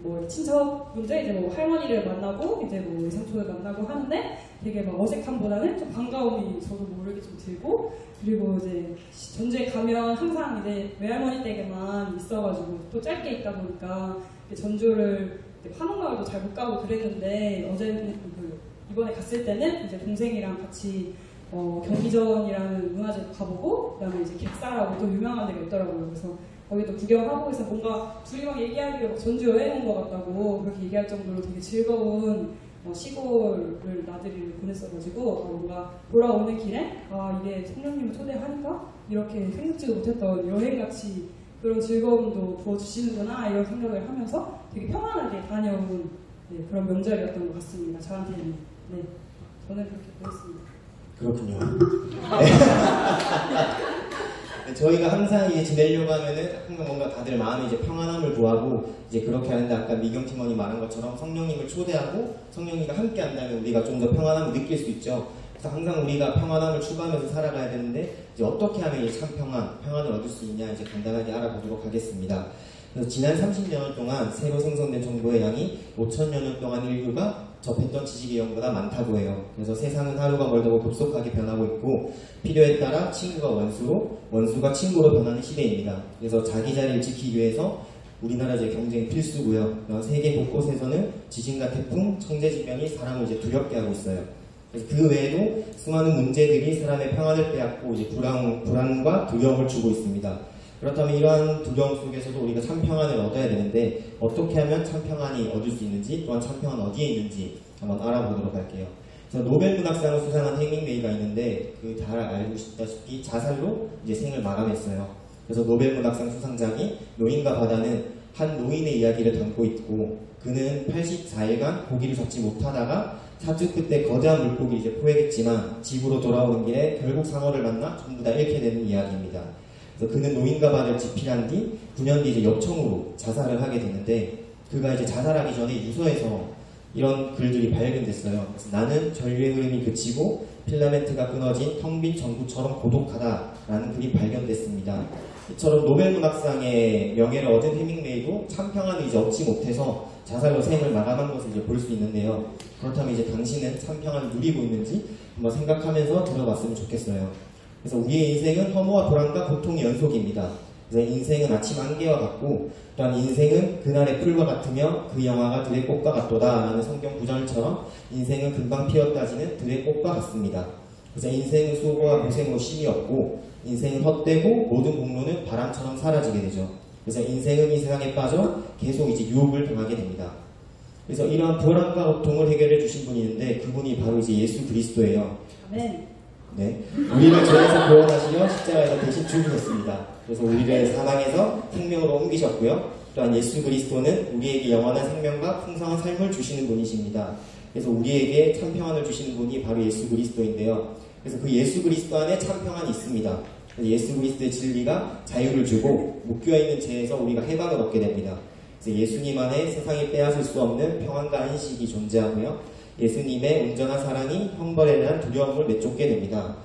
Speaker 7: 뭐 친척분들 이제 뭐 할머니를 만나고 이제 뭐 외삼촌을 만나고 하는데 되게 막 어색함보다는 좀 반가움이 저도 모르게 좀 들고 그리고 이제 전주에 가면 항상 이제 외할머니 댁에만 있어가지고 또 짧게 있다 보니까 전주를 한옥마을도 잘 못 가고 그랬는데 이번에 갔을 때는 이제 동생이랑 같이 경기전이라는 문화재도 가보고 그다음에 이제 객사라고 또 유명한 데가 있더라고요. 그래서 거기도 구경하고 해서 뭔가 둘이 막 얘기하기로 전주 여행 온 것 같다고 그렇게 얘기할 정도로 되게 즐거운 시골을 나들이를 보냈어가지고 뭔가 돌아오는 길에 이게 성령님을 초대하니까 이렇게 생각지도 못했던 여행같이 그런 즐거움도 부어주시는구나 이런 생각을 하면서 되게 평안하게 다녀온 그런 명절이었던 것 같습니다. 저한테는. 네, 저는 그렇게 보냈습니다.
Speaker 4: 그렇군요. 네. 저희가 항상 이제 지내려고 하면은 항상 뭔가 다들 마음에 이제 평안함을 구하고 이제 그렇게 하는데 아까 미경 팀원이 말한 것처럼 성령님을 초대하고 성령님과 함께 한다면 우리가 좀 더 평안함을 느낄 수 있죠. 그래서 항상 우리가 평안함을 추구하면서 살아가야 되는데 이제 어떻게 하면 이 참 평안을 얻을 수 있냐 이제 간단하게 알아보도록 하겠습니다. 그래서 지난 30년 동안 새로 생성된 정보의 양이 5,000여 년 동안 인류가 접했던 지식의 양보다 많다고 해요. 그래서 세상은 하루가 멀다고 급속하게 변하고 있고 필요에 따라 친구가 원수로, 원수가 친구로 변하는 시대입니다. 그래서 자기 자리를 지키기 위해서 우리나라의 경쟁이 필수고요. 세계 곳곳에서는 지진과 태풍, 청재지변이 사람을 이제 두렵게 하고 있어요. 그래서 그 외에도 수많은 문제들이 사람의 평안을 빼앗고 이제 불안과 두려움을 주고 있습니다. 그렇다면 이러한 두려움 속에서도 우리가 참 평안을 얻어야 되는데 어떻게 하면 참 평안이 얻을 수 있는지 또한 참 평안 어디에 있는지 한번 알아보도록 할게요. 그래서 노벨문학상을 수상한 헤밍웨이가 있는데 잘 알고 있다시피 자살로 이제 생을 마감했어요. 그래서 노벨문학상 수상작이 노인과 바다는 한 노인의 이야기를 담고 있고 그는 84일간 고기를 잡지 못하다가 사주 끝에 거대한 물고기 이제 포획했지만 집으로 돌아오는 길에 결국 상어를 만나 전부 다 잃게 되는 이야기입니다. 그래서 그는 노인과 바다를 집필한 뒤 9년 뒤 이제 역청으로 자살을 하게 되는데 그가 이제 자살하기 전에 유서에서 이런 글들이 발견됐어요. 그래서 나는 전류의 흐름이 그치고 필라멘트가 끊어진 텅 빈 전구처럼 고독하다라는 글이 발견됐습니다. 이처럼 노벨문학상의 명예를 얻은 헤밍웨이도 참 평안을 이제 얻지 못해서 자살로 생을 마감한 것을 이제 볼 수 있는데요. 그렇다면 이제 당신은 참 평안을 누리고 있는지 한번 생각하면서 들어봤으면 좋겠어요. 그래서 우리의 인생은 허무와 불안과 고통의 연속입니다. 그래서 인생은 아침 안개와 같고 또한 인생은 그날의 풀과 같으며 그 영화가 들의 꽃과 같도다 라는 성경 구절처럼 인생은 금방 피었다지는 들의 꽃과 같습니다. 그래서 인생은 수고와 고생으로 쉼이 없고 인생은 헛되고 모든 공로는 바람처럼 사라지게 되죠. 그래서 인생은 이 세상에 빠져 계속 이제 유혹을 당하게 됩니다. 그래서 이러한 불안과 고통을 해결해 주신 분이 있는데 그분이 바로 이제 예수 그리스도예요.
Speaker 7: 아멘.
Speaker 4: 네, 우리를 죄에서 구원하시려 십자가에서 대신 죽으셨습니다. 그래서 우리를 사망에서 생명으로 옮기셨고요. 또한 예수 그리스도는 우리에게 영원한 생명과 풍성한 삶을 주시는 분이십니다. 그래서 우리에게 참 평안을 주시는 분이 바로 예수 그리스도인데요. 그래서 그 예수 그리스도 안에 참 평안이 있습니다. 예수 그리스도의 진리가 자유를 주고 묶여 있는 죄에서 우리가 해방을 얻게 됩니다. 그래서 예수님 안에 세상이 빼앗을 수 없는 평안과 안식이 존재하고요. 예수님의 온전한 사랑이 형벌에 대한 두려움을 내쫓게 됩니다.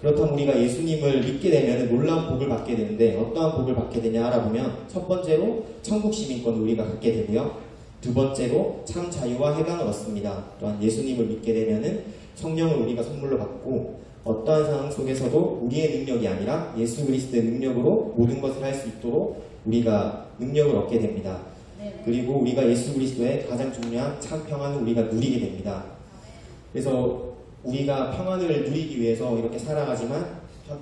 Speaker 4: 그렇다면 우리가 예수님을 믿게 되면 놀라운 복을 받게 되는데 어떠한 복을 받게 되냐 알아보면 첫 번째로 천국 시민권을 우리가 갖게 되고요. 두 번째로 참 자유와 해방을 얻습니다. 또한 예수님을 믿게 되면 성령을 우리가 선물로 받고 어떠한 상황 속에서도 우리의 능력이 아니라 예수 그리스도의 능력으로 모든 것을 할 수 있도록 우리가 능력을 얻게 됩니다. 그리고 우리가 예수 그리스도의 가장 중요한 참 평안을 우리가 누리게 됩니다. 그래서 우리가 평안을 누리기 위해서 이렇게 살아가지만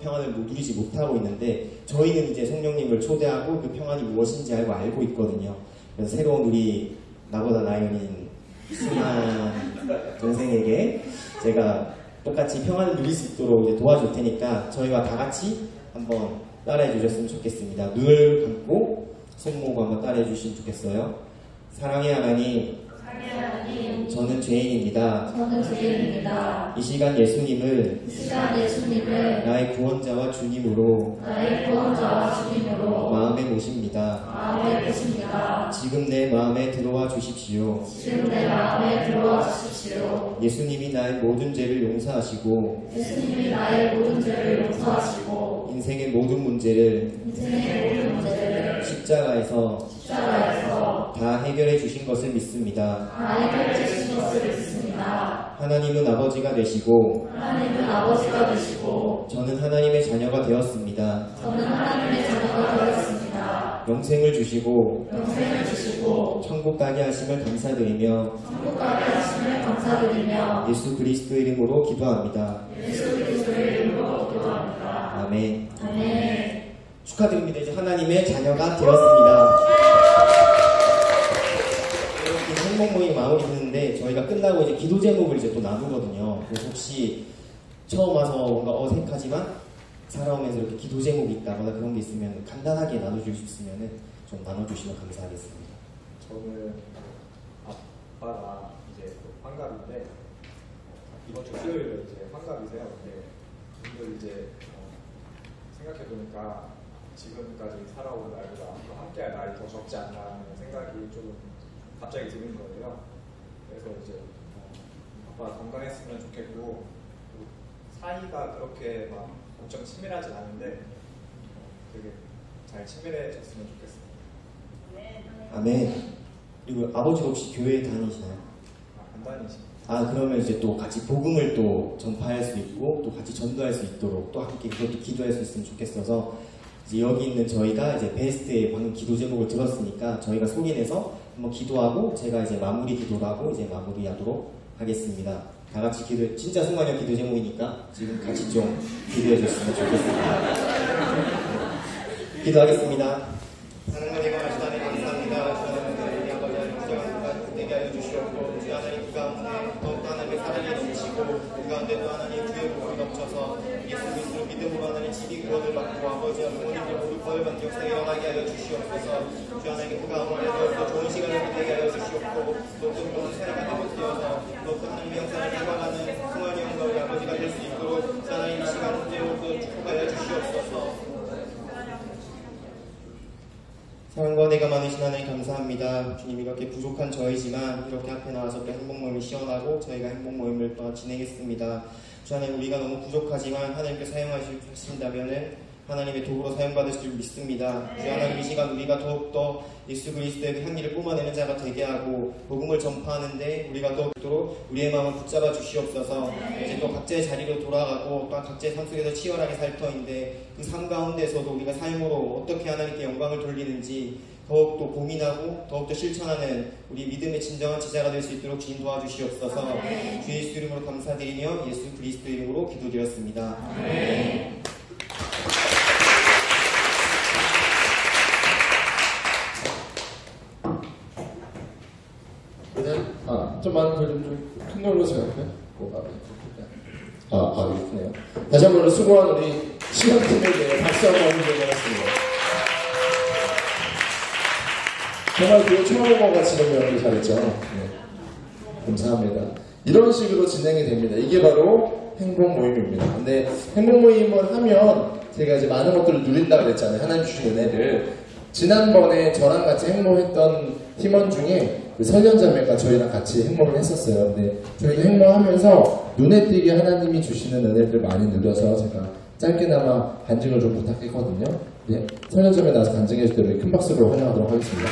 Speaker 4: 평안을 누리지 못하고 있는데 저희는 이제 성령님을 초대하고 그 평안이 무엇인지 알고 있거든요. 그래서 새로운 우리 나보다 나이 어린 순한 동생에게 제가 똑같이 평안을 누릴 수 있도록 이제 도와줄 테니까 저희와 다 같이 한번 따라해 주셨으면 좋겠습니다. 눈을 감고 손모고 한번 따라해 주시면 좋겠어요. 사랑의 하나님, 저는 죄인입니다. 이 시간 예수님을 나의 구원자와 주님으로 마음에 모십니다. 지금 내 마음에 들어와 주십시오. 예수님이 나의 모든 죄를 용서하시고 인생의 모든 문제를 십자가에서 다 해결해 주신 것을 믿습니다. 하나님은 아버지가 되시고 저는 하나님의 자녀가 되었습니다. 영생을 주시고 천국 가게 하심을 감사드리며 예수 그리스도 이름으로 기도합니다. 아멘. 축하드립니다. 이제 하나님의 자녀가 되었습니다. 이렇게 행복 모임 마무리 듣는데 저희가 끝나고 이제 기도 제목을 이제 또 나누거든요. 그래서 혹시 처음 와서 뭔가 어색하지만 살아오면서 이렇게 기도 제목이 있다거나 그런 게 있으면 간단하게 나눠줄 수 있으면 좀 나눠주시면 감사하겠습니다.
Speaker 8: 저는 아빠가 이제 환갑인데 이번 주 수요일에 이제 환갑이세요. 근데 분들 이제 생각해보니까 지금까지 살아온 날보다 함께할 날이 더 적지 않나 하는 생각이 좀 갑자기 드는 거예요. 그래서 이제 아빠 건강했으면 좋겠고 사이가 그렇게 막 엄청 친밀하진 않은데 되게 잘 친밀해졌으면 좋겠습니다.
Speaker 4: 아멘. 그리고 아버지도 혹시 교회에 다니시나요?
Speaker 8: 안 다니십니다.
Speaker 4: 그러면 이제 또 같이 복음을 또 전파할 수 있고 또 같이 전도할 수 있도록 또 함께 그것도 기도할 수 있으면 좋겠어서 이제 여기 있는 저희가 이제 베스트의 방금 기도 제목을 들었으니까 저희가 소개내서 한번 기도하고 제가 이제 마무리 기도를 하고 이제 마무리하도록 하겠습니다. 다 같이 기도, 진짜 순간형 기도 제목이니까 지금 같이 좀 기도해 주셨으면 좋겠습니다. 기도하겠습니다. 하나님 하시다니 감사합니다. 주하나님 우리 아버지 하나님 구정한 되게 하여 주시옵고 주 하나님 그 가운데 더욱더 하나님의 사랑이 넘치고 그 가운데 또 하나님 주의 복이 넘쳐서 예수 그리스도를 믿음으로 하나님 지기 구원을 받고 아버지와 부모님들 모두 구원받는 역사에 일어나게 하여 주시옵소서. 주 하나님 그 가운데 더 좋은 시간을 보내게 하여 주시옵고 또 좋은 사회가 되어서 또 하나님의 영상을 닮아가는 승환이 형과 우리 아버지가 될 수 있도록 하나님 이 시간 문제로 축복하여 주시옵소서. 사랑과 은혜가 많으신 하나님 감사합니다. 주님 이렇게 부족한 저희지만 이렇게 앞에 나와서 또 행복 모임을 시원하고 저희가 행복 모임을 또 진행했습니다. 주 하나님 우리가 너무 부족하지만 하나님께 사용하신다면은 하나님의 도구로 사용받을 줄 믿습니다. 주 하나님 이 시간 우리가 더욱더 예수 그리스도의 그 향기를 뿜어내는 자가 되게 하고 복음을 전파하는데 우리가 더욱도록 우리의 마음을 붙잡아 주시옵소서. 이제 또 각자의 자리로 돌아가고 또 각자의 삶 속에서 치열하게 살 터인데 그 삶 가운데서도 우리가 삶으로 어떻게 하나님께 영광을 돌리는지 더욱더 고민하고 더욱더 실천하는 우리 믿음의 진정한 제자가 될 수 있도록 주님 도와주시옵소서. 주 예수 이름으로 감사드리며 예수 그리스도 이름으로 기도드렸습니다. 아멘.
Speaker 1: 좀만 큰 걸로 생각해. 그렇네요. 다시 한번 수고한 우리 시험팀에게 박수 한번 드리겠습니다. 정말 교회 초롱과 같이 너무 연기 잘했죠. 네. 감사합니다. 이런 식으로 진행이 됩니다. 이게 바로 행복 모임입니다. 근데 행복 모임을 하면 제가 이제 많은 것들을 누린다고 그랬잖아요. 하나님 주신 은혜를. 지난번에 저랑 같이 행복했던 팀원 중에 그 설련자매가 저희랑 같이 행복을 했었어요. 근데 저희가 행복하면서 눈에 띄게 하나님이 주시는 은혜를 많이 누려서 제가 짧게나마 간증을 좀 부탁했거든요. 네, 설련자매 나와서 간증해 줄 때 우리 큰 박수로 환영하도록 하겠습니다.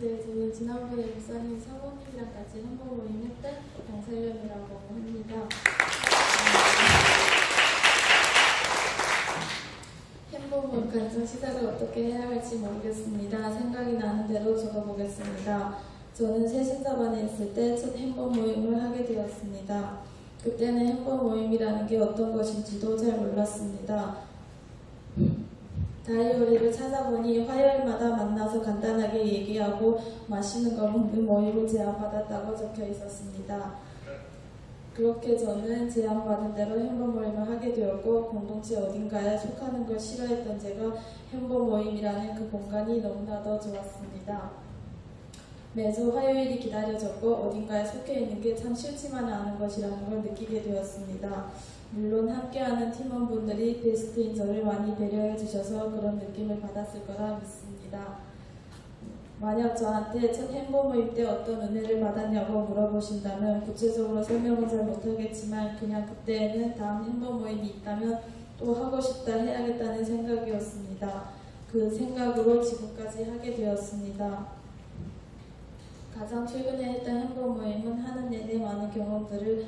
Speaker 9: 네, 저는 지난번에 목사님 사모님이랑 같이 행복 모임 했던 정설련이라고 합니다. 행복 모임 간증 시작을 어떻게 해야 할지 모르겠습니다. 생각이 나는 대로 적어보겠습니다. 저는 새신자반에 있을 때 첫 행복 모임을 하게 되었습니다. 그때는 행복 모임이라는 게 어떤 것인지도 잘 몰랐습니다. 다이어리를 찾아보니 화요일마다 만나서 간단하게 얘기하고 맛있는 거 먹는 모임을 제안받았다고 적혀 있었습니다. 그렇게 저는 제안받은 대로 행복 모임을 하게 되었고 공동체 어딘가에 속하는 걸 싫어했던 제가 행복 모임이라는 그 공간이 너무나도 좋았습니다. 매주 화요일이 기다려졌고 어딘가에 속해 있는 게 참 싫지만은 않은 것이라는 걸 느끼게 되었습니다. 물론 함께하는 팀원분들이 베스트인 저를 많이 배려해 주셔서 그런 느낌을 받았을 거라 믿습니다. 만약 저한테 첫 행복 모임 때 어떤 은혜를 받았냐고 물어보신다면 구체적으로 설명은 잘 못하겠지만 그냥 그때는 다음 행복 모임이 있다면 또 하고 싶다 해야겠다는 생각이었습니다. 그 생각으로 지금까지 하게 되었습니다. 가장 최근에 했던 행복 모임은 하는 내내 많은 경험들을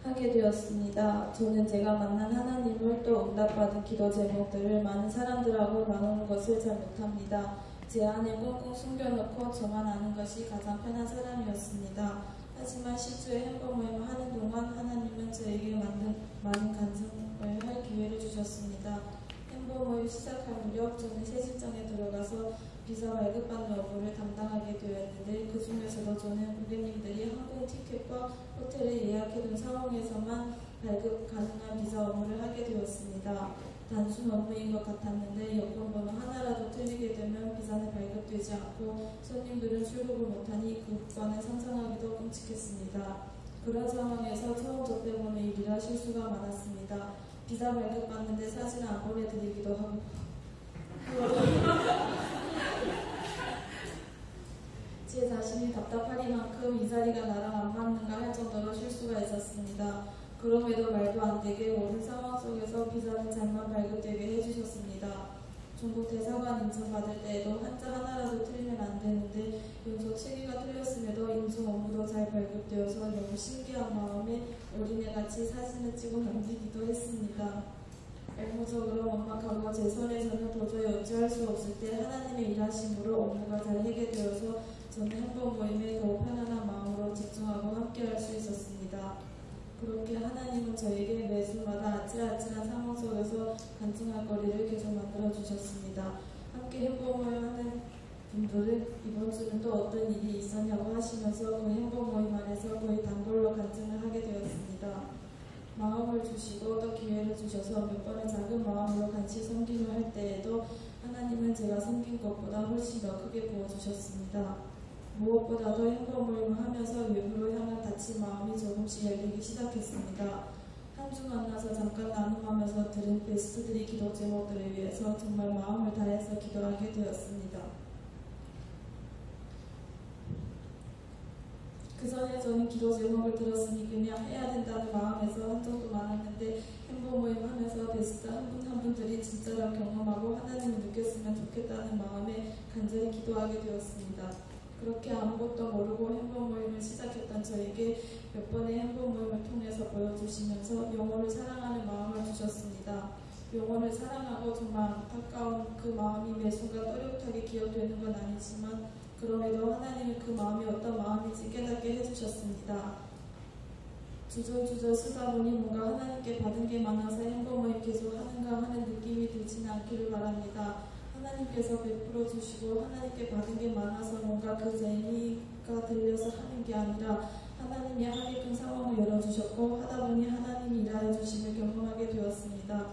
Speaker 9: 하게 되었습니다. 저는 제가 만난 하나님을 또 응답받은 기도 제목들을 많은 사람들하고 나누는 것을 잘 못합니다. 제 안에 꽁꽁 숨겨놓고 저만 아는 것이 가장 편한 사람이었습니다. 하지만 실주의 행복 모임을 하는 동안 하나님은 저에게 많은 간증을 할 기회를 주셨습니다. 행복 모임 시작할 무렵 저는 세실장에 들어가서 비자 발급받는 업무를 담당하게 되었는데 그 중에서도 저는 고객님들이 항공 티켓과 호텔을 예약해둔 상황에서만 발급 가능한 비자 업무를 하게 되었습니다. 단순 업무인 것 같았는데 여권번호 하나라도 틀리게 되면 비자는 발급되지 않고 손님들은 출국을 못하니 그 국가는 상상하기도 끔찍했습니다. 그런 상황에서 처음 접해보는 일이라 실수가 많았습니다. 비자 발급받는데 사진을 안 보내드리기도 하고 제 자신이 답답하리만큼 이 자리가 나랑 안 맞는가 할 정도로 실수가 있었습니다. 그럼에도 말도 안 되게 모든 상황 속에서 비자는 잘만 발급되게 해주셨습니다. 중국 대사관 인증 받을 때에도 한자 하나라도 틀리면 안 되는데 연속 7개가 틀렸음에도 인증 업무도 잘 발급되어서 너무 신기한 마음에 어린애같이 사진을 찍어 남기기도 했습니다. 업무적으로 막막하고 제 손에서는 도저히 어찌할 수 없을 때 하나님의 일하심으로 업무가 잘 해결되어서 저는 행복 모임에 더욱 편안한 마음으로 집중하고 함께할 수 있었습니다. 그렇게 하나님은 저에게 매순마다 아찔아찔한 상황 속에서 간증할 거리를 계속 만들어주셨습니다. 함께 행복 모임 하는 분들은 이번 주는 또 어떤 일이 있었냐고 하시면서 그 행복 모임 안에서 거의 단골로 간증을 하게 되었습니다. 마음을 주시고 또 기회를 주셔서 몇 번의 작은 마음으로 같이 섬김을 할 때에도 하나님은 제가 섬긴 것보다 훨씬 더 크게 부어주셨습니다. 무엇보다도 행복 모임을 하면서 외부로 향한 닫힌 마음이 조금씩 열리기 시작했습니다. 한 주 만나서 잠깐 나눔하면서 들은 베스트들이 기도 제목들을 위해서 정말 마음을 다해서 기도하게 되었습니다. 그 전에 저는 기도 제목을 들었으니 그냥 해야 된다는 마음에서 한 적도 많았는데 행복 모임 하면서 베스트 한 분 한 분들이 진짜로 경험하고 하나님을 느꼈으면 좋겠다는 마음에 간절히 기도하게 되었습니다. 그렇게 아무것도 모르고 행복 모임을 시작했던 저에게 몇 번의 행복 모임을 통해서 보여주시면서 영혼을 사랑하는 마음을 주셨습니다. 영혼을 사랑하고 정말 안타까운 그 마음이 매 순간 또렷하게 기억되는 건 아니지만 그럼에도 하나님이 그 마음이 어떤 마음인지 깨닫게 해주셨습니다. 주절주절 쓰다 보니 뭔가 하나님께 받은 게 많아서 행복 모임 계속 하는가 하는 느낌이 들지는 않기를 바랍니다. 하나님께서 베풀어 주시고 하나님께 받은 게 많아서 뭔가 그 재미가 들려서 하는 게 아니라 하나님이 하게끔 상황을 열어주셨고 하다 보니 하나님이 일하여 주심을 경험하게 되었습니다.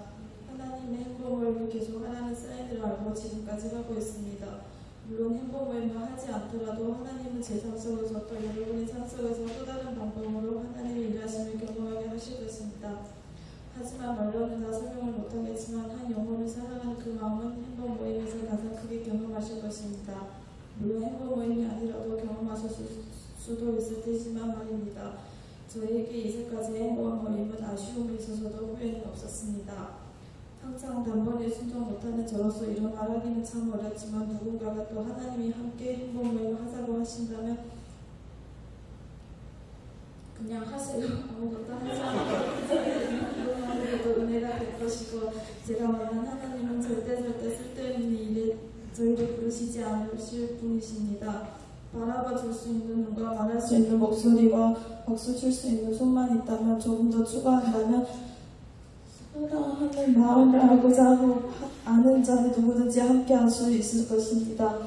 Speaker 9: 하나님의 행복 모임을 계속 하라는 사인을 알고 지금까지 하고 있습니다. 물론 행복 모임을 하지 않더라도 하나님은 제 삶 속에서 또 여러분의 삶 속에서 또 다른 방법으로 하나님의 일하심을 경험하게 하실 것입니다. 하지만 말로는 다 설명을 못하겠지만 한 영혼을 사랑하는 그 마음은 행복 모임에서 가장 크게 경험하실 것입니다. 물론 행복 모임이 아니라도 경험하셨을 수도 있을 테지만 말입니다. 저에게 이제까지 행복한 모임은 아쉬움이 있어서도 후회는 없었습니다. 항상 단번에 순종 못하는 저로서 이런 말하기는 참 어렵지만 누군가가 또 하나님이 함께 행복 모임을 하자고 하신다면 그냥 하세요. 아무것도 하지 않고 그동안에도 은혜가 될 것이고 제가 만난 하나님은 절대 쓸데없는 일에 저희를 부르시지 않으실 분이십니다. 바라봐 줄 수 있는 눈과 말할 수 있는 목소리와 박수 칠 수 있는 손만 있다면 조금 더 추가한다면 사랑하는 마음을 알고자 하고 아는 자는 누구든지 함께 할 수 있을 것입니다.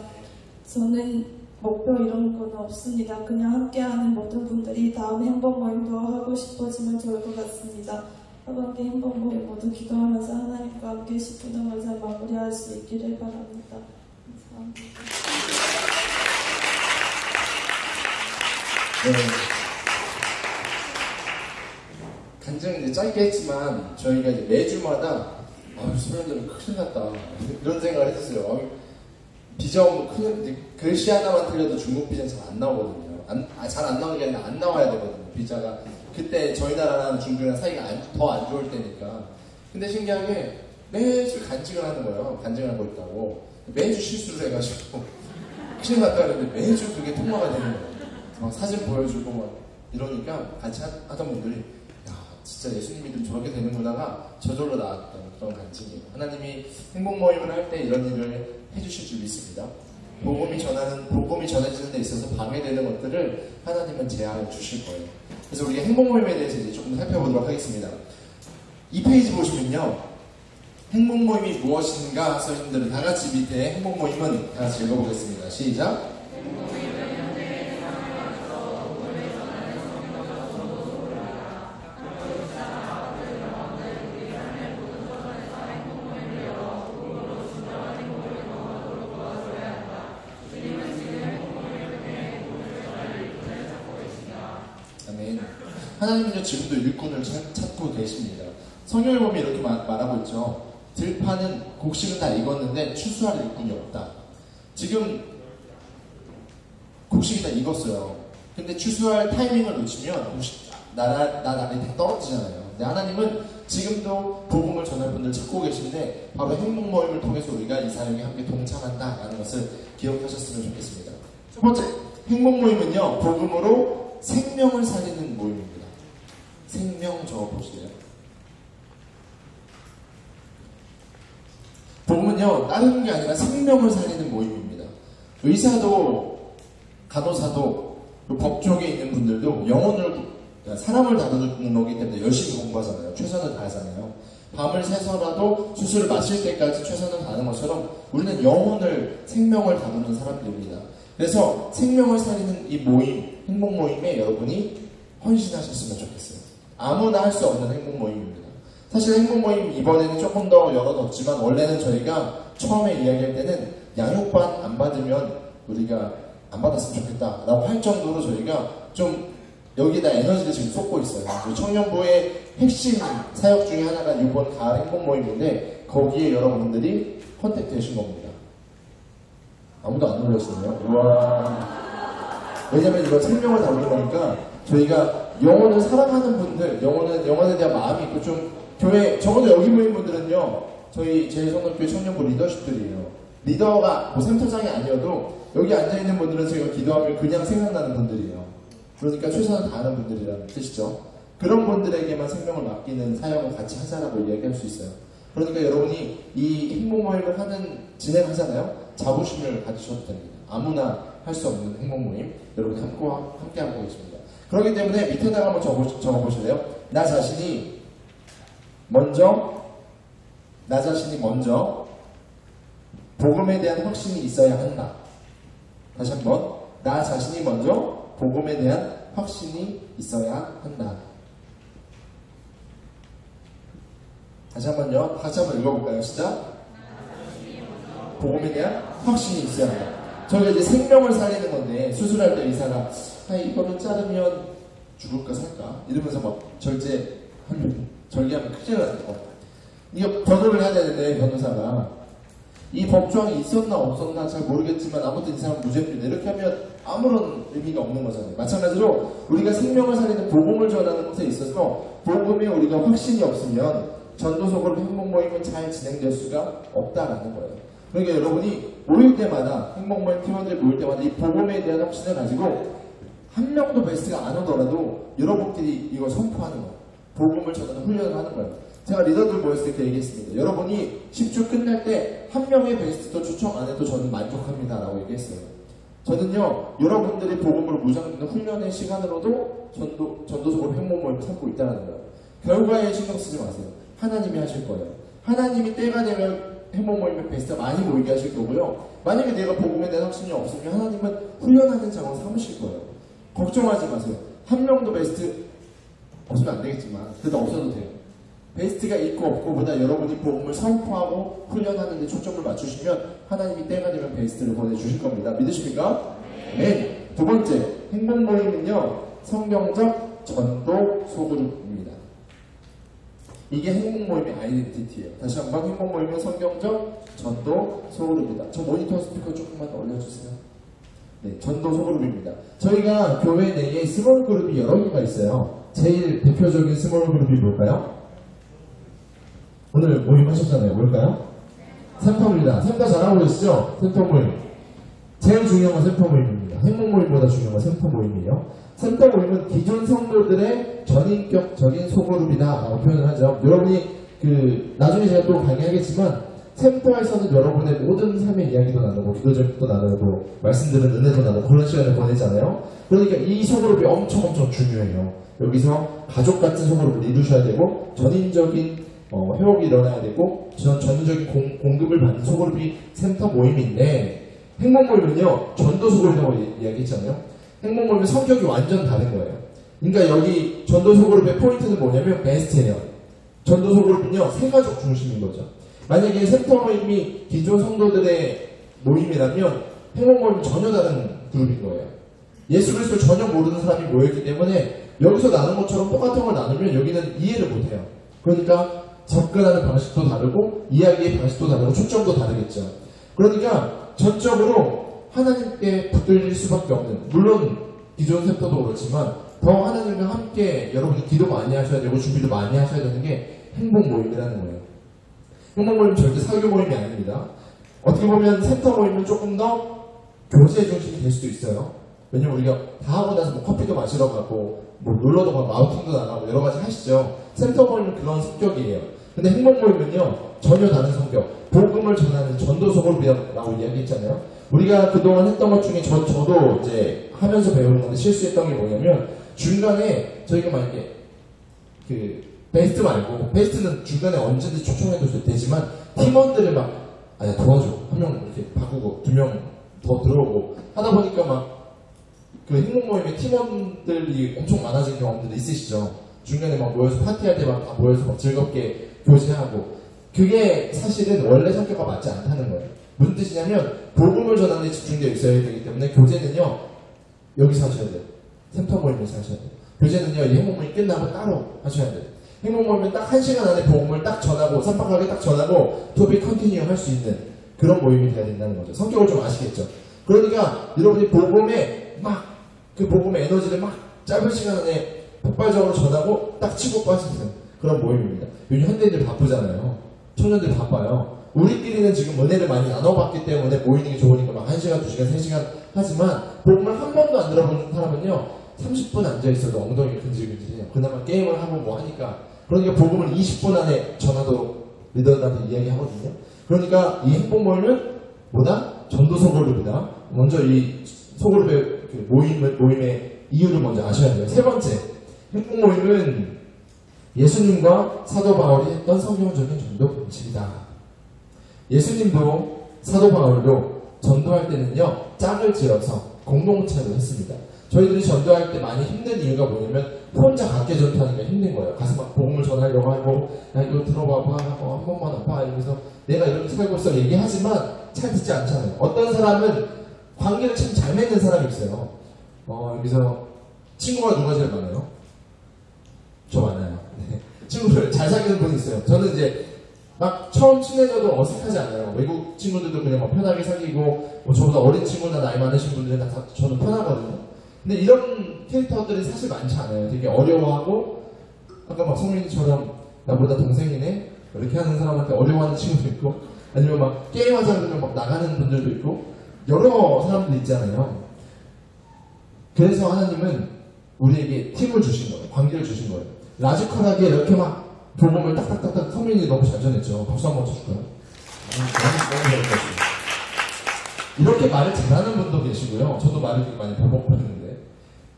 Speaker 9: 저는 목표 이런 건 없습니다. 그냥 함께하는 모든 분들이 다음 행복 모임도 하고 싶어지면 좋을 것 같습니다. 하반기 행복 모임 모두 기도하면서 하나님과 함께 10분을 잘 마무리할 수 있기를 바랍니다. 감사합니다.
Speaker 5: 네. 간증은 이제 짧게 했지만 저희가 이제 매주마다 소년들은 큰일 났다 이런 생각을 했었어요. 비전 글씨 하나만 틀려도 중국 비전 잘 안 나오거든요. 잘 안 나오는 게 아니라 안 나와야 되거든요. 비자가 그때 저희 나라랑 중국이랑 사이가 더 안 좋을 때니까. 근데 신기하게 매주 간증을 하는 거예요. 간증을 하고 있다고 매주 실수를 해가지고 큰일 났다 그랬는데 매주 그게 통화가 되는 거예요. 사진 보여주고 막 이러니까 같이 하던 분들이 진짜 예수님 믿으면 저렇게 되는구나가 저절로 나왔던 그런 간증이에요. 하나님이 행복 모임을 할 때 이런 일을 해주실 줄 믿습니다. 복음이 전해지는 데 있어서 방해되는 것들을 하나님은 제한해 주실 거예요. 그래서 우리가 행복 모임에 대해서 이제 조금 더 살펴보도록 하겠습니다. 이 페이지 보시면요. 행복 모임이 무엇인가 선생님들은 다 같이 밑에 행복 모임은 다 같이 읽어보겠습니다. 시작! 하나님은요 지금도 일꾼을 찾고 계십니다. 성경을 보면 이렇게 말하고 있죠. 들판은 곡식은 다 익었는데 추수할 일꾼이 없다. 지금 곡식이 다 익었어요. 근데 추수할 타이밍을 놓치면 나날이 다 떨어지잖아요. 근데 하나님은 지금도 복음을 전할 분들 찾고 계신데 바로 행복 모임을 통해서 우리가 이 사역에 함께 동참한다라는 것을 기억하셨으면 좋겠습니다. 첫 번째, 행복 모임은요 복음으로 생명을 살리는 모임입니다. 생명 적어보실래요? 복음은요 다른 게 아니라 생명을 살리는 모임입니다. 의사도 간호사도 법조계 있는 분들도 사람을 다루는 거기 때문에 열심히 공부하잖아요. 최선을 다하잖아요. 밤을 새서라도 수술을 마칠 때까지 최선을 다하는 것처럼 우리는 영혼을 생명을 다루는 사람들입니다. 그래서 생명을 살리는 이 모임, 행복 모임에 여러분이 헌신하셨으면 좋겠어요. 아무나 할 수 없는 행복 모임입니다. 사실 행복 모임 이번에는 조금 더 열어뒀지만 원래는 저희가 처음에 이야기할 때는 양육반 안 받으면 우리가 안 받았으면 좋겠다 라고 할 정도로 저희가 좀 여기다 에너지를 지금 쏟고 있어요. 청년부의 핵심 사역 중에 하나가 이번 가을 행복 모임인데 거기에 여러분들이 컨택되신 겁니다. 아무도 안 놀라시네요. 우와. 왜냐면 이거 생명을 다루는 거니까 저희가 영혼을 사랑하는 분들, 영혼에 대한 마음이 있고 좀 교회, 적어도 여기 모인 분들은요, 저희 제일성덕교회 청년부 리더십들이에요. 리더가 뭐 센터장이 아니어도 여기 앉아있는 분들은 저희가 기도하면 그냥 생각나는 분들이에요. 그러니까 최선을 다하는 분들이라는 뜻이죠. 그런 분들에게만 생명을 맡기는 사역을 같이 하자라고 이야기할 수 있어요. 그러니까 여러분이 이 행복 모임을 진행하잖아요. 자부심을 가지셔도 됩니다. 아무나 할 수 없는 행복 모임 여러분 함께 하고 계십니다. 그렇기 때문에 밑에다가 한번 적어보실래요? 나 자신이 먼저 복음에 대한 확신이 있어야 한다. 다시 한번 나 자신이 먼저 복음에 대한 확신이 있어야 한다. 다시 한번 읽어볼까요? 시작. 복음에 대한 확신이 있어야 한다. 저희가 이제 생명을 살리는 건데 수술할 때 의사가 이거는 자르면 죽을까 살까 이러면서 막 절제하면 절개하면 큰일 나는 거. 이거 변호를 해야 되는데 변호사가 이 법조항이 있었나 없었나 잘 모르겠지만 아무튼 이 사람 무죄입니다. 이렇게 하면 아무런 의미가 없는 거잖아요. 마찬가지로 우리가 생명을 살리는 복음을 전하는 것에 있어서 복음에 우리가 확신이 없으면 전도적으로 행복 모임은 잘 진행될 수가 없다라는 거예요. 그러니까 여러분이 모일 때마다 행복 모임 팀원들이 모일 때마다 이 복음에 대한 확신을 가지고 한 명도 베스트가 안 오더라도 여러분끼리 이걸 선포하는 거예요. 복음을 전하는 훈련을 하는 거예요. 제가 리더들 모였을 때 얘기했습니다. 여러분이 10주 끝날 때 한 명의 베스트도 초청 안 해도 저는 만족합니다 라고 얘기했어요. 저는요 여러분들이 복음으로 무장되는 훈련의 시간으로도 전도적으로 행복 모임을 삼고 있다는 거예요. 결과에 신경 쓰지 마세요. 하나님이 하실 거예요. 하나님이 때가 되면 행복 모임의 베스트가 많이 모이게 하실 거고요. 만약에 내가 복음에 대한 확신이 없으면 하나님은 훈련하는 장을 삼으실 거예요. 걱정하지 마세요. 한 명도 베스트 없으면 안 되겠지만 그래도 없어도 돼요. 베스트가 있고 없고보다 여러분이 복음을 선포하고 훈련하는 데 초점을 맞추시면 하나님이 때가 되면 베스트를 보내주실 겁니다. 믿으십니까? 네. 두 번째 행복 모임은요 성경적 전도 소그룹입니다. 이게 행복 모임의 아이덴티티예요. 다시 한번 행복 모임은 성경적 전도 소그룹입니다. 저 모니터 스피커 조금만 올려주세요. 네, 전도 소그룹입니다. 저희가 교회 내에 스몰 그룹이 여러 개가 있어요. 제일 대표적인 스몰 그룹이 뭘까요? 오늘 모임 하셨잖아요. 뭘까요? 샘터입니다. 샘터 잘하고 계시죠? 샘터 모임. 제일 중요한 건 샘터 모임입니다. 행복 모임보다 중요한 건 샘터 모임이에요. 샘터 모임은 기존 성도들의 전인격적인 소그룹이다라고 표현을 하죠. 여러분이 나중에 제가 또 강의하겠지만 샘터에서는 여러분의 모든 삶의 이야기도 나누고 기도적도 나누고 말씀드리는 은혜도 나누고 그런 시간을 보내잖아요. 그러니까 이 소그룹이 엄청 중요해요. 여기서 가족 같은 소그룹을 이루셔야 되고 전인적인 회복이 일어나야 되고 전인적인 공급을 받는 소그룹이 샘터 모임인데 행복 모임은요 전도 소그룹이라고 이야기했잖아요. 행복 모임은 성격이 완전 다른 거예요. 그러니까 여기 전도 소그룹의 포인트는 뭐냐면 베스트예요. 전도 소그룹은요 세가족 중심인 거죠. 만약에 샘터 모임이 기존 성도들의 모임이라면 행복 모임은 전혀 다른 그룹인 거예요. 예수 그리스도를 전혀 모르는 사람이 모였기 때문에 여기서 나눈 것처럼 똑같은 걸 나누면 여기는 이해를 못해요. 그러니까 접근하는 방식도 다르고 이야기의 방식도 다르고 초점도 다르겠죠. 그러니까 전적으로 하나님께 붙들릴 수밖에 없는, 물론 기존 샘터도 그렇지만 더 하나님과 함께 여러분이 기도 많이 하셔야 되고 준비도 많이 하셔야 되는 게 행복 모임이라는 거예요. 행복 모임은 절대 사교 모임이 아닙니다. 어떻게 보면 샘터 모임은 조금 더 교제 중심이 될 수도 있어요. 왜냐면 우리가 다 하고 나서 뭐 커피도 마시러 가고 뭐 놀러도 가고 아우팅도 나가고 여러 가지 하시죠. 샘터 모임은 그런 성격이에요. 근데 행복 모임은요 전혀 다른 성격, 복음을 전하는 전도 소그룹이라고 이야기했잖아요. 우리가 그동안 했던 것 중에 저도 이제 하면서 배우는 건데 실수했던 게 뭐냐면 중간에 저희가 만약에 베스트 말고 베스트는 중간에 언제든지 초청해도 되지만 팀원들을 막 도와줘 한 명 이렇게 바꾸고 2명 더 들어오고 하다 보니까 막 행복 모임에 팀원들이 엄청 많아진 경험들이 있으시죠. 중간에 막 모여서 파티할 때 막 다 모여서 막 즐겁게 교제하고 그게 사실은 원래 성격과 맞지 않다는 거예요. 무슨 뜻이냐면 복음을 전하는 데 집중되어 있어야 되기 때문에 교제는요 여기서 하셔야 돼요. 샘터 모임에서 하셔야 돼요. 교제는요 이 행복 모임 끝나고 따로 하셔야 돼요.
Speaker 1: 행복 모임은 딱 1시간 안에 복음을 딱 전하고 쌈박하게 딱 전하고 토픽 컨티뉴 할 수 있는 그런 모임이 돼야 된다는 거죠. 성격을 좀 아시겠죠? 그러니까 여러분이 복음에 막 그 복음의 에너지를 막 짧은 시간 안에 폭발적으로 전하고 딱 치고 빠지는 그런 모임입니다. 요즘 현대인들 바쁘잖아요. 청년들 바빠요. 우리끼리는 지금 은혜를 많이 나눠봤기 때문에 모이는 게 좋으니까 막 1시간, 2시간, 3시간 하지만 복음을 한 번도 안 들어본 사람은요 30분 앉아있어도 엉덩이가 근질근질해요. 그나마 게임을 하고 뭐 하니까. 그러니까 복음을 20분 안에 전하도록 리더들한테 이야기하거든요. 그러니까 이 행복 모임은 뭐다? 전도 소그룹이다. 먼저 이 소그룹의 모임의 이유를 먼저 아셔야 돼요. 세 번째, 행복 모임은 예수님과 사도 바울이 했던 성경적인 전도 방식이다. 예수님도 사도 바울도 전도할 때는요 짝을 지어서 공동체로 했습니다. 저희들이 전도할 때 많이 힘든 이유가 뭐냐면 혼자 각계 전도하는 게 힘든 거예요. 가서 막 복음을 전하려고 하고 야 이거 들어봐봐 한 번만 와봐 이러면서 내가 이렇게 살고 있어 얘기하지만 잘 듣지 않잖아요. 어떤 사람은 관계를 참 잘 맺는 사람이 있어요. 여기서 친구가 누가 제일 많아요? 저 많아요. 네. 친구들 잘 사귀는 분이 있어요. 저는 이제 막 처음 친해져도 어색하지 않아요. 외국 친구들도 그냥 막 편하게 사귀고 뭐 저보다 어린 친구나 나이 많으신 분들은 다 저는 편하거든요. 근데 이런 캐릭터들이 사실 많지 않아요. 되게 어려워하고 아까 막 성민이처럼 나보다 동생이네 이렇게 하는 사람한테 어려워하는 친구도 있고 아니면 막 게임하자 그러면 막 나가는 분들도 있고 여러 사람들 있잖아요. 그래서 하나님은 우리에게 팀을 주신 거예요. 관계를 주신 거예요. 라지컬하게 이렇게 막 복음을 딱딱딱딱 성민이 너무 잘 전했죠. 박수 한번 쳐줄까요? 너무 잘했어요. 이렇게 말을 잘하는 분도 계시고요. 저도 말을 되게 많이 반복하는데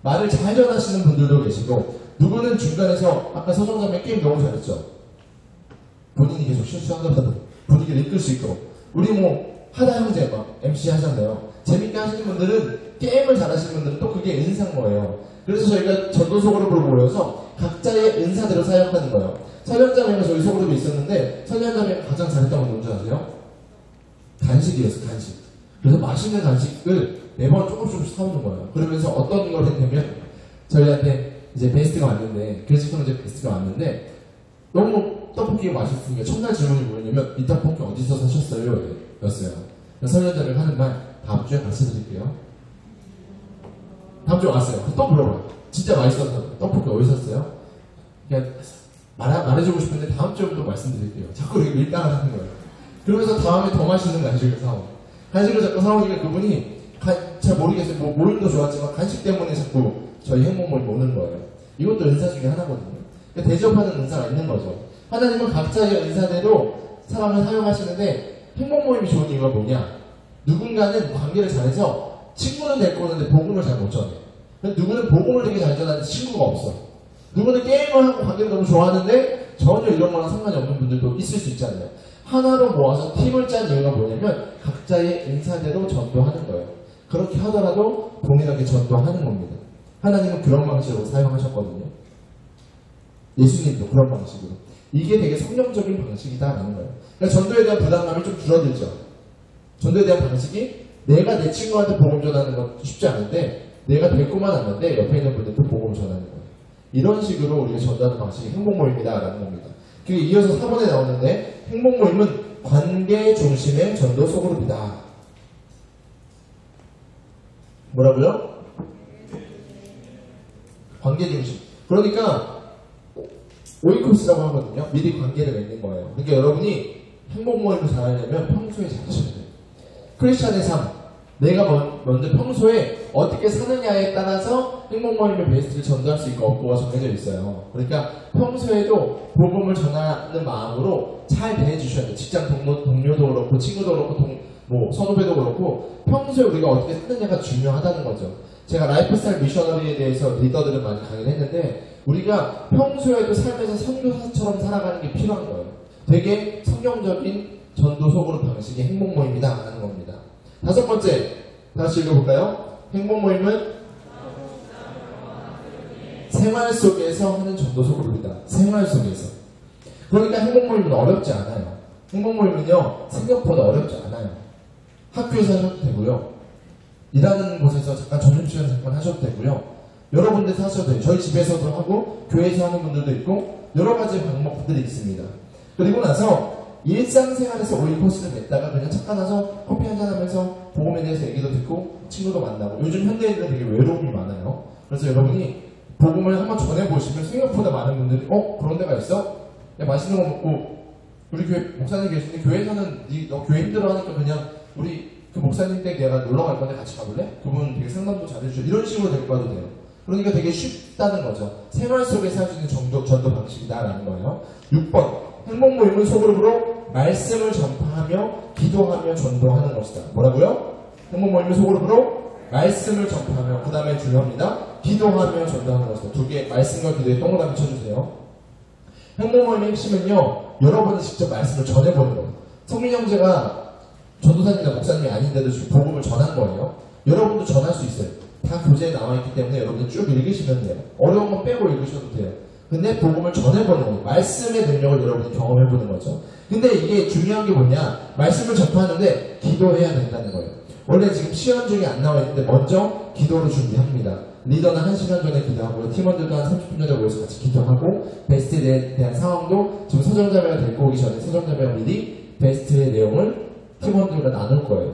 Speaker 1: 말을 잘 전하시는 분들도 계시고 누구는 중간에서 아까 서정자매 게임 너무 잘했죠. 본인이 계속 실수하더라도 분위기를 이끌 수 있고 우리 뭐 하다 형제 막 MC 하잖아요. 재밌게 하시는 분들은 게임을 잘하시는 분들은 또 그게 은사인 거예요. 그래서 저희가 전도 소그룹으로 모여서 각자의 은사대로 사역하는 거예요. 선현자매가 저희 소그룹에 있었는데 선현자매가 가장 잘했던 건 뭔지 아세요? 간식이었어요. 간식. 그래서 맛있는 간식을 매번 조금씩 사오는 거예요. 그러면서 어떤 걸 했냐면 저희한테 이제 베스트가 왔는데 그래서 이제 베스트가 왔는데 너무 떡볶이가 맛있으니까 첫날 질문이 뭐였냐면 이 떡볶이 어디서 사셨어요? 였어요. 선현자매가 하는 말 다음 주에 같이 드릴게요. 다음 주에 왔어요. 또 물어봐요. 진짜 맛있어서 떡볶이 어디서 샀어요? 그냥 말해주고 싶은데 다음 주에부터 말씀드릴게요. 자꾸 이렇게 밀당을 하는 거예요. 그러면서 다음에 더 맛있는 간식을 사오. 간식을 자꾸 사오니까 그분이 잘 모르겠어요. 뭐 모임도 좋았지만 간식 때문에 자꾸 저희 행복모임 오는 거예요. 이것도 은사 중에 하나거든요. 그러니까 대접하는 은사가 있는 거죠. 하나님은 각자의 은사대로 사람을 사용하시는데 행복모임이 좋은 이유가 뭐냐? 누군가는 관계를 잘해서 친구는 데리고 오는데 복음을 잘 못 전해. 누구는 복음을 되게 잘 전하는데 친구가 없어. 누구는 게임을 하고 관계를 너무 좋아하는데 전혀 이런 거랑 상관이 없는 분들도 있을 수 있잖아요. 하나로 모아서 팀을 짠 이유가 뭐냐면 각자의 은사대로 전도하는 거예요. 그렇게 하더라도 동일하게 전도하는 겁니다. 하나님은 그런 방식으로 사용하셨거든요. 예수님도 그런 방식으로. 이게 되게 성경적인 방식이다라는 거예요. 그러니까 전도에 대한 부담감이 좀 줄어들죠. 전도에 대한 방식이 내가 내 친구한테 복음 전하는 건 쉽지 않은데 내가 데리고만 왔는데 옆에 있는 분들도 복음 전하는 거예요. 이런 식으로 우리가 전도하는 방식이 행복모임이다라는 겁니다. 그게 이어서 4번에 나오는데 행복모임은 관계 중심의 전도 소그룹이다. 뭐라고요? 관계 중심. 그러니까 오이코스라고 하거든요. 미리 관계를 맺는 거예요. 그러니까 여러분이 행복모임을 잘하려면 평소에 잘하셔야 돼요. 크리스찬의 삶. 내가 먼저 평소에 어떻게 사느냐에 따라서 행복모임의 베이스를 전도할 수 있고 없고가 정해져 있어요. 그러니까 평소에도 복음을 전하는 마음으로 잘 대해주셔야 돼요. 직장 동료도 그렇고 친구도 그렇고 선후배도 그렇고 평소에 우리가 어떻게 사느냐가 중요하다는 거죠. 제가 라이프스타일 미셔너리에 대해서 리더들은 많이 강의를 했는데 우리가 평소에도 삶에서 선교사처럼 살아가는 게 필요한 거예요. 되게 성경적인 전도 소그룹 방식이 행복모임이다 하는 겁니다. 5번째, 다시 읽어볼까요? 행복모임은 생활 속에서 하는 전도 소그룹이다. 생활 속에서. 그러니까 행복모임은 어렵지 않아요. 행복모임은요, 생각보다 어렵지 않아요. 학교에서 하셔도 되고요. 일하는 곳에서 잠깐 점심시간에 잠깐 하셔도 되고요. 여러 군데서 하셔도 돼요. 저희 집에서도 하고, 교회에서 하는 분들도 있고, 여러 가지 방법들이 있습니다. 그리고 나서 일상생활에서 오이퍼스를 맺다가 그냥 잠깐 나서 커피 한잔 하면서 복음에 대해서 얘기도 듣고 친구도 만나고 요즘 현대인들은 되게 외로움이 많아요. 그래서 여러분이 복음을 한번 전해보시면 생각보다 많은 분들이 그런 데가 있어? 야 맛있는 거 먹고 우리 교회 목사님 계시는데 교회에서는 너 교회 힘들어하니까 그냥 우리 그 목사님 댁 내가 놀러 갈 건데 같이 가볼래? 그분 되게 상담도 잘해주죠. 이런 식으로 데리고 가도 돼요. 그러니까 되게 쉽다는 거죠. 생활 속에서 할 수 있는 전도 방식이다라는 거예요. 6번 행복 모임은 소그룹으로 말씀을 전파하며 기도하며 전도하는 것이다. 뭐라고요? 행복 모임은 소그룹으로 말씀을 전파하며 그 다음에 중요합니다. 기도하며 전도하는 것이다. 두 개 말씀과 기도에 동그라미 쳐주세요. 행복 모임의 핵심은요. 여러분이 직접 말씀을 전해보는 거예요. 성민 형제가 전도사님이나 목사님이 아닌데도 지금 복음을 전한 거예요. 여러분도 전할 수 있어요. 다 교재에 나와있기 때문에 여러분들 쭉 읽으시면 돼요. 어려운 건 빼고 읽으셔도 돼요. 근데 복음을 전해보는 거예요. 말씀의 능력을 여러분이 경험해보는 거죠. 근데 이게 중요한 게 뭐냐? 말씀을 전파하는데 기도해야 된다는 거예요. 원래 지금 시연 중에 안 나와 있는데 먼저 기도를 준비합니다. 리더는 1시간 전에 기도하고 팀원들도 한 30분 전에 모여서 같이 기도하고 베스트에 대한 상황도 지금 서정자매가 데리고 오기 전에 서정자매가 미리 베스트의 내용을 팀원들과 나눌 거예요.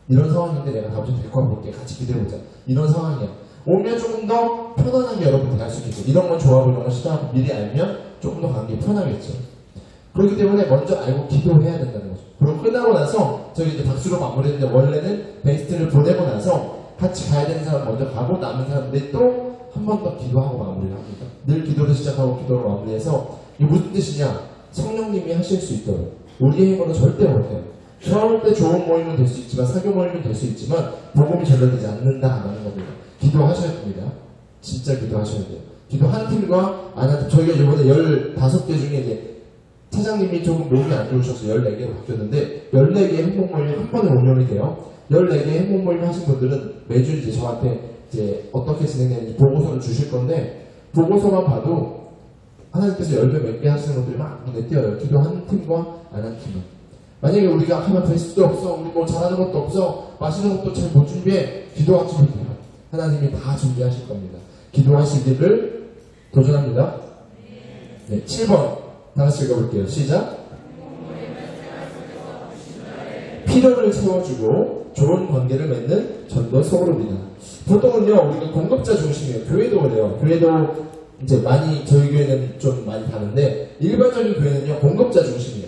Speaker 1: 이런 상황인데 내가 다음 주에 데리고 와볼게. 같이 기도해보자. 이런 상황이야. 오면 조금 더 편안하게 여러분들 할 수 있겠죠. 이런 건 좋아하고 이런 건 싫어하고 미리 알면 조금 더 가는 게 편하겠죠. 그렇기 때문에 먼저 알고 기도해야 된다는 거죠. 그리고 끝나고 나서 저희 이제 박수로 마무리했는데 원래는 베스트를 보내고 나서 같이 가야 되는 사람 먼저 가고 남은 사람들이 또 한 번 더 기도하고 마무리를 합니다. 늘 기도를 시작하고 기도로 마무리해서 이게 무슨 뜻이냐? 성령님이 하실 수 있도록 우리의 힘으로 절대 못해요. 절대 좋은 모임은 될 수 있지만 사교 모임은 될 수 있지만 복음이 전달되지 않는다라는 겁니다. 기도하셔야 됩니다. 진짜 기도하셔야 돼요. 기도 한 팀과 안 한 팀 저희가 이번에 15개 중에 이제 사장님이 조금 몸이 안 좋으셔서 14개로 바뀌었는데 14개의 행복 모임이 한 번에 운영이 돼요. 14개의 행복 모임 하신 분들은 매주 이제 저한테 이제 어떻게 진행되는지 보고서를 주실 건데 보고서만 봐도 하나님께서 10개 몇 개 하시는 분들이 막 눈에 띄어요. 기도 한 팀과 안 한 팀은. 만약에 우리가 하면 베스트도 없어, 우리 뭐 잘하는 것도 없어, 마시는 것도 잘 못 준비해, 기도하시면 돼요. 하나님이 다 준비하실 겁니다. 기도하시기를 도전합니다. 네, 7번 다 같이 읽어볼게요. 시작. 필요를 채워주고 좋은 관계를 맺는 전도 소그룹이다. 보통은요 우리가 공급자 중심이에요. 교회도 그래요. 교회도 이제 많이 저희 교회는 좀 많이 다른데 일반적인 교회는요 공급자 중심이에요.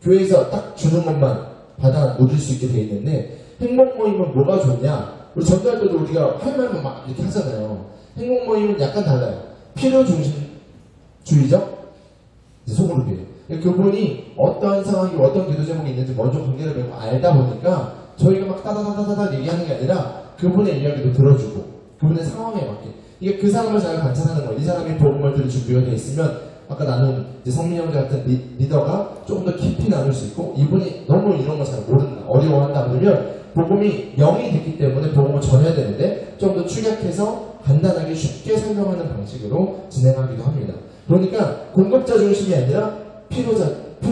Speaker 1: 교회에서 딱 주는 것만 받아 누릴 수 있게 돼 있는데 행복 모임은 뭐가 좋냐? 우리 전도할 때도 우리가 할 말만 막 이렇게 하잖아요. 행복 모임은 약간 달라요. 필요 중심주의적 소그룹이에요. 그분이 어떠한 상황이 어떤 기도 제목이 있는지 먼저 관계를 맺고 알다 보니까 저희가 막 따다다다다 얘기하는 게 아니라 그분의 이야기도 들어주고 그분의 상황에 맞게 이게 그 사람을 잘 관찰하는 거예요. 이 사람이 복음을 들을 준비가 돼 있으면 아까 나눈 성민 형제 같은 리더가 조금 더 깊이 나눌 수 있고 이분이 너무 이런 거 잘 모른다 어려워한다 그러면 복음이 0이 됐기 때문에 복음을 전해야 되는데 좀 더 축약해서 간단하게 쉽게 설명하는 방식으로 진행하기도 합니다. 그러니까 공급자 중심이 아니라 필요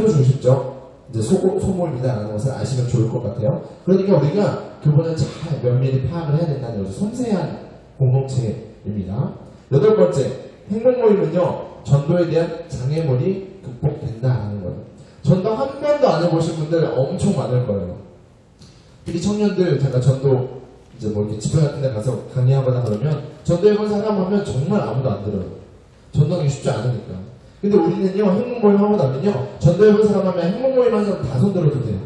Speaker 1: 중심적 이제 소모임이다라는 것을 아시면 좋을 것 같아요. 그러니까 우리가 그분을 잘 면밀히 파악을 해야 된다는 것이 섬세한 공동체입니다. 8번째, 행복 모임은요 전도에 대한 장애물이 극복된다라는 거예요. 전도 한 번도 안 해보신 분들 엄청 많을 거예요. 특히 청년들 잠깐 전도 이제 뭐 이렇게 집회 같은 데 가서 강의하거나 그러면 전도해본 사람 하면 정말 아무도 안 들어요. 전도하기 쉽지 않으니까. 근데 우리는요 행복 모임 하고 나면요 전도해본 사람 하면 행복 모임 하는 사람 다 손들어도 돼요.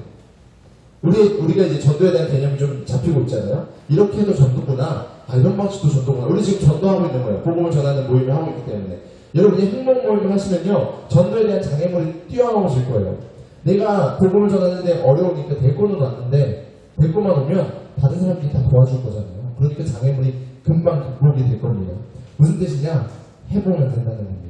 Speaker 1: 우리가 이제 전도에 대한 개념이 좀 잡히고 있잖아요. 이렇게 해도 전도구나. 이런 방식도 전도구나. 우리 지금 전도하고 있는 거예요. 복음을 전하는 모임을 하고 있기 때문에. 여러분이 행복 모임을 하시면요 전도에 대한 장애물이 뛰어나오실 거예요. 내가 복음을 전하는데 어려우니까 데리고는 왔는데 데리고만 오면 다른 사람들이 다 도와줄 거잖아요. 그러니까 장애물이 금방 극복이 될 겁니다. 무슨 뜻이냐? 해보면 된다는 겁니다.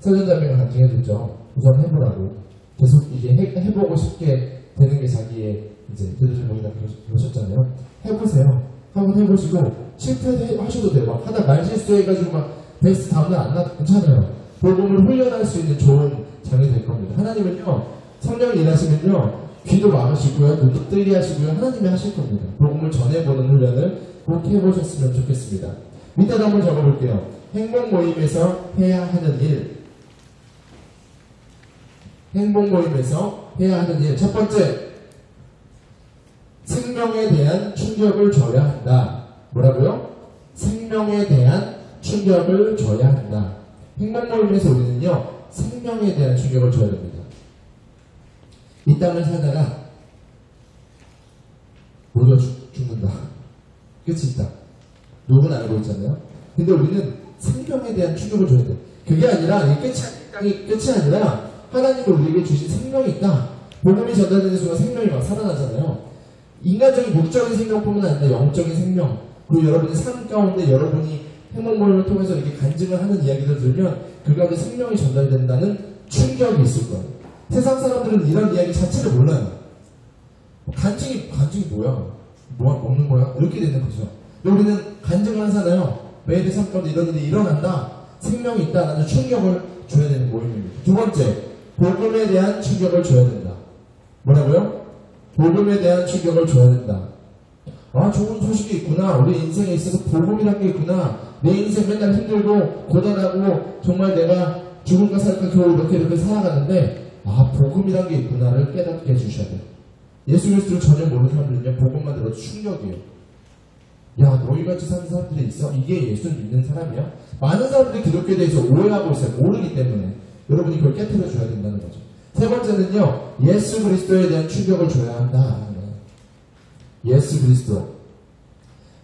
Speaker 1: 서전자매가 간증해줬죠. 우선 해보라고. 계속 이게 해보고 싶게 되는 게 자기의 이제 제도제목이다 그러셨잖아요. 해보세요. 한번 해보시고 실패하셔도 돼요. 막 하다 말실수해가지고 막 베스트 다음날 안 나도 괜찮아요. 복음을 훈련할 수 있는 좋은 장이 될 겁니다. 하나님은요 성령이 일하시면요 귀도 막으시고요 눈도 뜨게 하시고요 하나님이 하실 겁니다. 복음을 전해보는 훈련을 꼭 해보셨으면 좋겠습니다. 밑에도 한번 적어볼게요. 행복 모임에서 해야 하는 일 행복 모임에서 해야 하는 일. 첫 번째, 생명에 대한 충격을 줘야 한다. 뭐라고요? 생명에 대한 충격을 줘야 한다. 행복 모임에서 우리는요, 생명에 대한 충격을 줘야 됩니다. 이 땅을 살다가 모두 죽는다. 끝이 있다. 누구나 알고 있잖아요. 근데 우리는 생명에 대한 충격을 줘야 돼. 그게 아니라, 끝이 아니라, 하나님이 우리에게 주신 생명이 있다. 복음이 전달되는 순간 생명이 막 살아나잖아요. 인간적인 육적인 생명뿐만 아니라 영적인 생명, 그리고 여러분의 삶 가운데 여러분이 행복 모임을 통해서 이렇게 간증을 하는 이야기를 들으면 그 가운데 생명이 전달된다는 충격이 있을 거예요. 세상 사람들은 이런 이야기 자체를 몰라요. 간증이 뭐야? 뭐 먹는 거야? 이렇게 되는 거죠. 우리는 간증을 하잖아요. 매일의 삶 가운데 이런 일이 일어난다. 생명이 있다라는 충격을 줘야 되는 모임입니다. 두 번째, 복음에 대한 충격을 줘야 된다. 뭐라고요? 복음에 대한 충격을 줘야 된다. 아, 좋은 소식이 있구나. 우리 인생에 있어서 복음이란 게 있구나. 내 인생 맨날 힘들고 고단하고 정말 내가 죽을까 살까 겨우 이렇게 살아가는데, 아, 복음이란 게 있구나를 깨닫게 해주셔야 돼요. 예수 그리스도를 전혀 모르는 사람들은요, 복음만 들어도 충격이에요. 야, 너희같이 사는 사람들이 있어? 이게 예수를 믿는 사람이야? 많은 사람들이 기독교에 대해서 오해하고 있어요. 모르기 때문에. 여러분이 그걸 깨트려 줘야 된다는 거죠. 세 번째는요, 예수 그리스도에 대한 충격을 줘야 한다. 예수 그리스도.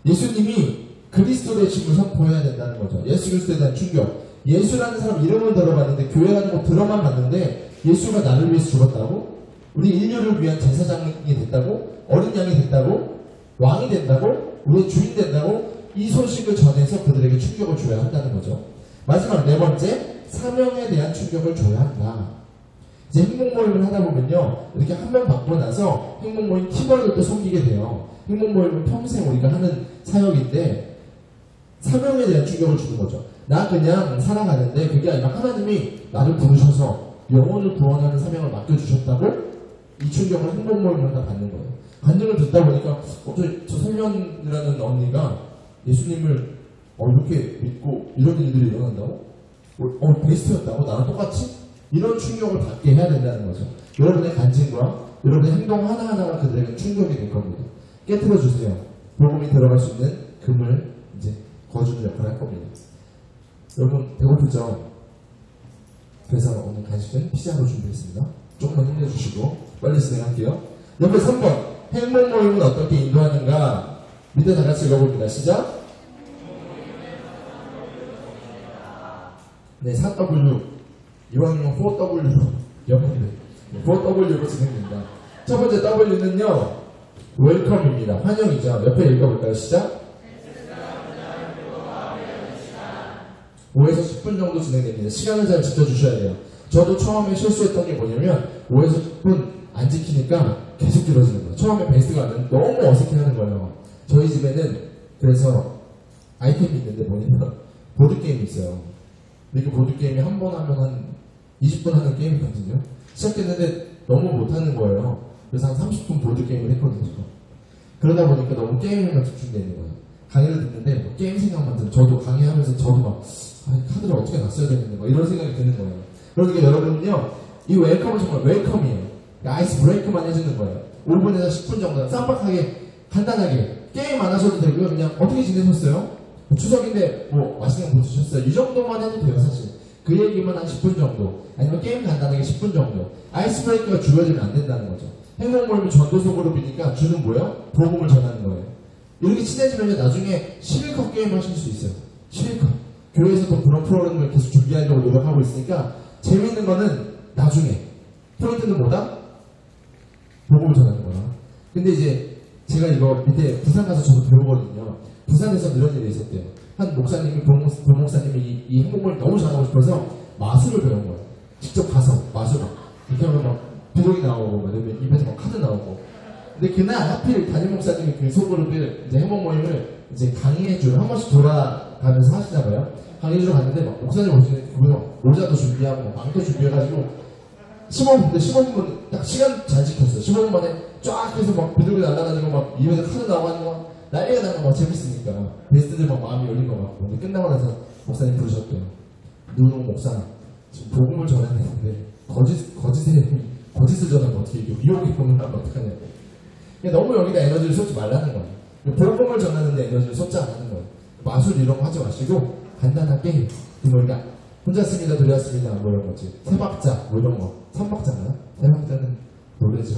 Speaker 1: 예수님이 그리스도 되심을 선포해야 된다는 거죠. 예수 그리스도에 대한 충격. 예수라는 사람 이름은 들어봤는데, 교회 가는 거 들어만 봤는데, 예수가 나를 위해서 죽었다고? 우리 인류를 위한 제사장이 됐다고? 어린 양이 됐다고? 왕이 된다고? 우리의 주인 된다고? 이 소식을 전해서 그들에게 충격을 줘야 한다는 거죠. 마지막 네 번째, 사명에 대한 충격을 줘야 한다. 이제 행복모임을 하다 보면요, 이렇게 한 명 받고 나서 행복모임 팀원을 또 섬기게 돼요. 행복모임은 평생 우리가 하는 사역인데, 사명에 대한 충격을 주는 거죠. 나 그냥 살아가는데, 그게 아니라 하나님이 나를 부르셔서 영혼을 구원하는 사명을 맡겨주셨다고 이 충격을 행복모임을 하다 받는 거예요. 간증을 듣다 보니까 저 설련이라는 언니가 예수님을 이렇게 믿고 이런 일들이 일어난다고? 베스트였다고? 나랑 똑같이? 이런 충격을 받게 해야 된다는 거죠. 여러분의 간증과 여러분의 행동 하나하나가 그들에게 충격이 될 겁니다. 깨트려 주세요. 복음이 들어갈 수 있는 금을 이제 거주는 역할을 할 겁니다. 여러분 배고프죠? 그래서 오늘 간식은 피자로 준비했습니다. 조금만 힘내주시고 빨리 진행할게요. 옆에 3번 행복 모임은 어떻게 인도하는가? 밑에 다 같이 읽어봅니다. 시작. 네, 4W 이왕이면 4W로 여러분들 4W로 진행됩니다. 첫 번째 W는요, 웰컴입니다. 환영이죠. 옆에 읽어볼까요? 시작. 5에서 10분 정도 진행됩니다. 시간을 잘 지켜주셔야 돼요. 저도 처음에 실수했던 게 뭐냐면 5에서 10분 안 지키니까 계속 길어지는 거예요. 처음에 베이스가 안 너무 어색해하는 거예요. 저희 집에는 그래서 아이템이 있는데 뭐냐면 보드게임이 있어요. 이렇게 보드게임이 한 번 하면 한 20분 하는 게임이거든요. 시작했는데 너무 못하는 거예요. 그래서 한 30분 보드게임을 했거든요. 그러다 보니까 너무 게임에만 집중되는 거예요. 강의를 듣는데 뭐 게임 생각만 들어요. 저도 강의하면서 저도 막 카드를 어떻게 놨어야 되는데 막 이런 생각이 드는 거예요. 그러니까 여러분은요, 이 웰컴은 정말 웰컴이에요. 아이스 브레이크만 해주는 거예요. 5분에서 10분 정도 쌈박하게 간단하게 게임 안 하셔도 되고요. 그냥 어떻게 지내셨어요? 추석인데 뭐 맛있는 거 못 드셨어요? 이 정도만 해도 돼요. 사실 그 얘기만 한 10분 정도, 아니면 게임 간단하게 10분 정도. 아이스 브레이크가 주어지면 안 된다는 거죠. 행복모임을 전도속으로 비니까 주는 뭐예요? 복음을 전하는 거예요. 이렇게 친해지면 나중에 실컷 게임 하실 수 있어요. 실컷. 교회에서도 그런 프로그램을 계속 준비하려고 노력하고 있으니까 재밌는 거는 나중에. 포인트는 뭐다? 복음을 전하는 거야. 근데 이제 제가 이거 밑에 부산 가서 저도 배우거든요. 부산에서 이런 일이 있었대요. 한 목사님이, 목사님이 이 행복모임 너무 잘하고 싶어서 마술을 배운 거예요. 직접 가서 마술을. 이렇게 하면 막 비둘기 나오고, 막 입에서 막 카드 나오고. 근데 그날 하필 담임 목사님이 그 소그룹을 이제 행복모임을 이제 강의해주러 한 번씩 돌아가면서 하시나 봐요. 강의해주러 갔는데 막 목사님 오시는 그분은 모자도 준비하고 망토 준비해가지고 15분 딱 시간 잘 지켰어요. 15분 만에 쫙 해서 막 비둘기 날아다니고 막 입에서 카드 나와가지고 난리가 나고 막 재밌으니까 베스트들 막 마음이 열린 것 같고. 근데 끝나고 나서 목사님 부르셨대요. 누구 목사 지금 복음을 전해야 되는데 거짓을 전하면 어떻게 이겨? 미혹의 꿈을 하면 어떡하냐고. 너무 여기다 에너지를 쏟지 말라는 거예요. 복음을 전하는데 에너지를 쏟지 않는 거예요. 마술 이런 거 하지 마시고 간단하게 그러니까 혼자 씁니다, 둘이 왔습니다, 뭐 이런 거지. 세 박자, 뭐 이런 거. 3박자인가? 세 박자는 노래죠.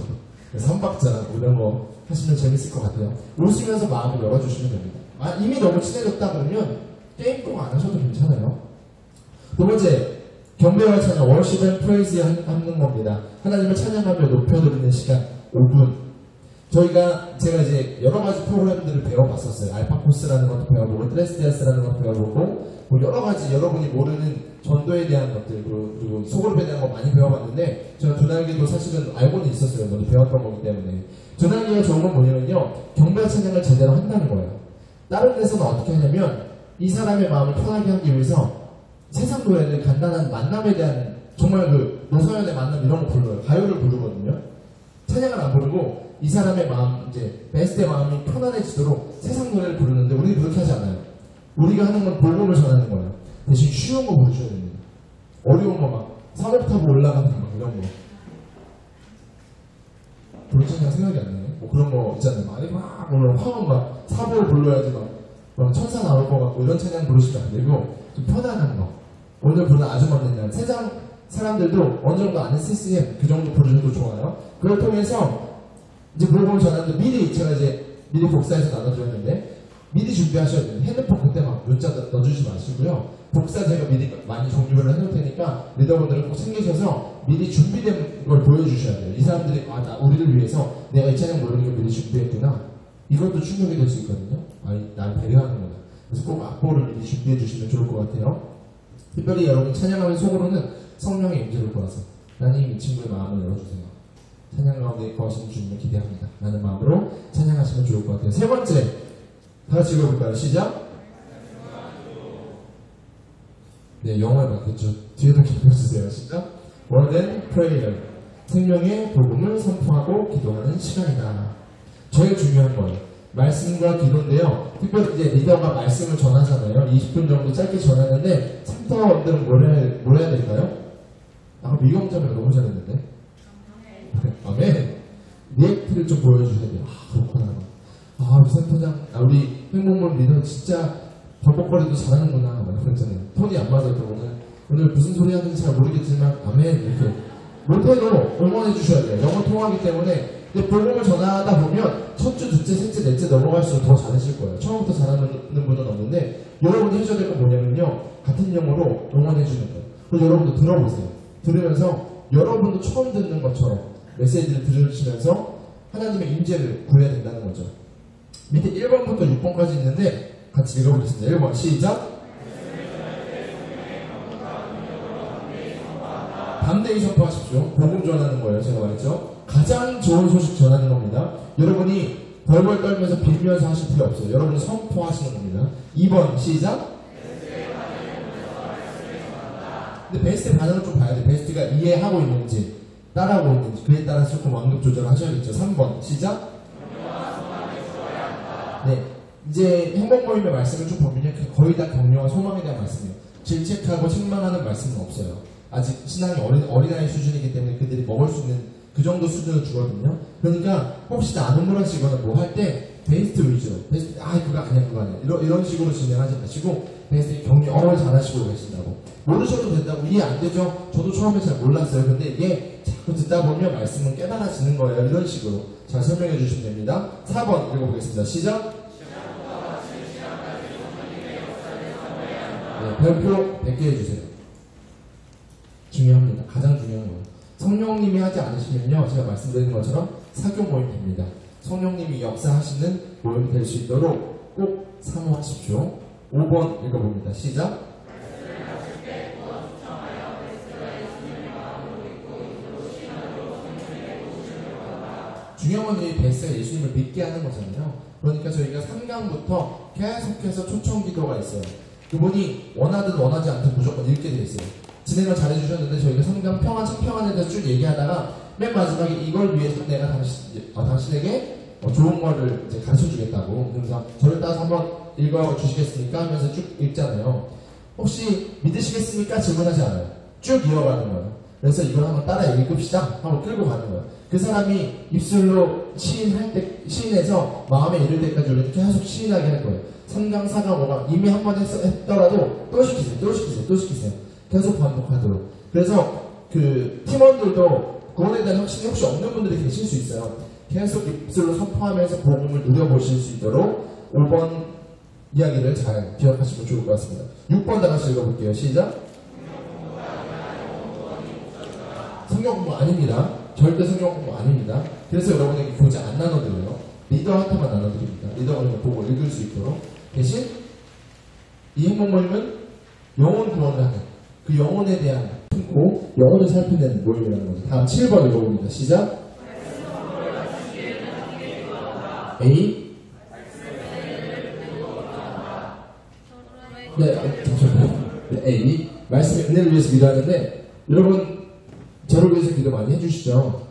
Speaker 1: 3박자, 뭐 이런 거 하시면 재밌을 것 같아요. 웃으면서 마음을 열어주시면 됩니다. 이미 너무 친해졌다 그러면 게임 꼭 안 하셔도 괜찮아요. 두 번째, 경배와 찬양, 월십 앤 프레이즈 하는 겁니다. 하나님을 찬양하며 높여드리는 시간 5분. 제가 이제 여러 가지 프로그램들을 배워봤었어요. 알파코스라는 것도 배워보고, 트레스디아스라는 것도 배워보고, 뭐 여러 가지 여러분이 모르는 전도에 대한 것들, 그리고 소그룹에 대한 거 많이 배워봤는데, 제가 두날개도 사실은 알고는 있었어요. 먼저 배웠던 거기 때문에. 두날개가 좋은 건 뭐냐면요, 경배와 찬양을 제대로 한다는 거예요. 다른 데서는 어떻게 하냐면, 이 사람의 마음을 편하게 하기 위해서 세상 노래들 간단한 만남에 대한 정말 노사연의 만남 이런 거 불러요. 가요를 부르거든요. 찬양을 안 부르고 이 사람의 마음, 이제 베스트의 마음이 편안해지도록 세상 노래를 부르는데 우리는 그렇게 하지 않아요. 우리가 하는 건 복음을 전하는 거예요. 대신 쉬운 거 부르셔야 됩니다. 어려운 거 막 3옥타브 올라가는 막 이런 거. 그렇잖아요. 생각이 안 나요. 뭐 그런 거 있잖아요. 많이 막 오늘 화음 막 사보를 불러야지 막 천사 나올 것 같고 이런 찬양 부르시면 안 되고 좀 편안한 거. 오늘 부르는 아주 멋진 날. 세상 사람들도 어느 정도 아는 CCM 그 정도 부르셔도 좋아요. 그걸 통해서 이제 복음을 전하는데 미리 제가 이제 미리 복사해서 나눠드렸는데 미리 준비하셔야 돼요. 핸드폰 그때 막 문자 넣어주지 마시고요. 복사 제가 미리 많이 종류를 해놓을 테니까 리더분들은 꼭 챙기셔서 미리 준비된 걸 보여주셔야 돼요. 이 사람들이 우리를 위해서 내가 이 찬양 모르는 걸 미리 준비했구나. 이것도 충격이 될 수 있거든요. 날 배려하는구나. 그래서 꼭 악보를 미리 준비해 주시면 좋을 것 같아요. 특별히 여러분 찬양하는 속으로는 성령의 임재를 보아서 하나님 이 친구의 마음을 열어주세요. 찬양 가운데 거하시는 주님을 기대합니다. 라는 마음으로 찬양하시면 좋을 것 같아요. 세 번째, 다 같이 읽어볼까요? 시작. 네, 영어에 맞겠죠. 뒤에도 기도해주세요. 시작. Word and Prayer. 생명의 복음을 선포하고 기도하는 시간이다. 제일 중요한 거예요. 말씀과 기도인데요. 특별히 이제 리더가 말씀을 전하잖아요. 20분 정도 짧게 전하는데 센터원들은 뭘 해야 될까요? 아까 미경점을 너무 잘했는데. 아멘. 리액트를 좀 보여주셔야 돼요. 그렇구나. 우리 센터장, 우리 행복몰 리더 진짜 버벅거리도 잘하는구나. 그랬잖아요. 톤이 안 맞아도 오늘 무슨 소리 하는지 잘 모르겠지만 아멘 이렇게 못해도 응원해 주셔야 돼요. 영어 통하기 때문에. 근데 복음을 전하다 보면 첫 주, 둘째, 셋째, 넷째 넘어갈수록 더 잘하실 거예요. 처음부터 잘하는 분은 없는데 여러분이 해줘야 될 건 뭐냐면요. 같은 영어로 응원해 주는 거예요. 그리고 여러분도 들어보세요. 들으면서 여러분도 처음 듣는 것처럼 메시지를 들으시면서 하나님의 임재를 구해야 된다는 거죠. 밑에 1번부터 6번까지 있는데 같이 읽어보겠습니다. 1번 시작. 담대히 선포하십시오. 복음 전하는 거예요. 제가 말했죠. 가장 좋은 소식 전하는 겁니다. 여러분이 벌벌 떨면서 빌면서 하실 필요 없어요. 여러분이 선포하시는 겁니다. 2번 시작. 근데 베스트 반응을 좀 봐야 돼요. 베스트가 이해하고 있는지 따라하고 있는지 그에 따라서 조금 완급 조절하셔야겠죠. 3번 시작. 네, 이제 행복 모임의 말씀을 좀 보면요. 거의 다 격려와 소망에 대한 말씀이에요. 질책하고 책망하는 말씀은 없어요. 아직 신앙이 어린아이 수준이기 때문에 그들이 먹을 수 있는 그 정도 수준을 주거든요. 그러니까 혹시 나눔을 하시거나 뭐 할 때 베스트 위주로 베스트 그거 아니야 이런 식으로 진행하지 마시고 베스트 격려 잘하시고 계신다고 모르셔도 된다고 이해 안 되죠? 저도 처음에 잘 몰랐어요. 근데 이게 자꾸 듣다 보면 말씀은 깨달아지는 거예요. 이런 식으로 잘 설명해 주시면 됩니다. 4번 읽어보겠습니다. 시작. 네, 별표 100개 해주세요. 중요합니다. 가장 중요한 거예요. 성령님이 하지 않으시면요, 제가 말씀드린 것처럼 사교 모임 됩니다. 성령님이 역사하시는 모임이 될 수 있도록 꼭 사모하십시오. 5번 읽어봅니다. 시작. 중요한 건 이 베스가 예수님을 믿게 하는 거잖아요. 그러니까 저희가 3강부터 계속해서 초청 기도가 있어요. 그분이 원하든 원하지 않든 무조건 읽게 돼 있어요. 진행을 잘해주셨는데 저희가 3강 평안에 대해서 쭉 얘기하다가 맨 마지막에 이걸 위해서 내가 당신에게 좋은 거를 이제 가르쳐주겠다고. 그래서 저를 따라서 한번 읽어주시겠습니까? 하면서 쭉 읽잖아요. 혹시 믿으시겠습니까? 질문하지 않아요. 쭉 이어가는 거예요. 그래서 이걸 한번 따라 읽읍시다. 한번 끌고 가는 거예요. 그 사람이 입술로 시인해서 마음에 이를 때까지 우리는 계속 시인하게 할 거예요. 3강, 4강, 5강 이미 한 번 했더라도 또 시키세요. 계속 반복하도록. 그래서 그 팀원들도 구원에 대한 확신이 혹시 없는 분들이 계실 수 있어요. 계속 입술로 선포하면서 복음을 누려보실 수 있도록 5번 이야기를 잘 기억하시면 좋을 것 같습니다. 6번 다 같이 읽어볼게요. 시작. 성경 공부 아닙니다. 절대 성경 공부 아닙니다. 그래서 여러분에게 교재 안 나눠드려요. 리더한테만 나눠드립니다. 리더가 그냥 보고 읽을 수 있도록. 대신 이 행복 모임은 영혼 구원을 하는 그 영혼에 대한 품고 영혼을 살피는 모임이라는 거죠. 다음 7번 읽어봅니다. 시작. A. 네, 잠시만요. 네, A. 말씀의 은혜를 위해서 기도하는데 여러분 저를 위해서 기도 많이 해주시죠?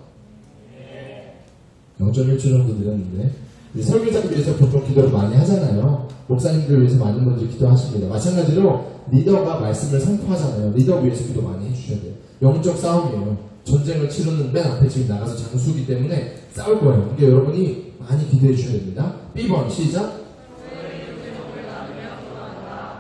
Speaker 1: 0.1초 정도 드렸는데 설교자들 위해서 보통 기도를 많이 하잖아요. 목사님들 위해서 많은 분들이 기도하십니다. 마찬가지로 리더가 말씀을 선포하잖아요. 리더 위해서 기도 많이 해주셔야 돼요. 영적 싸움이에요. 전쟁을 치르는 맨 앞에 지금 나가서 장수기 때문에 싸울 거예요. 그러니까 여러분이 많이 기도해 주셔야 됩니다. B번 시작.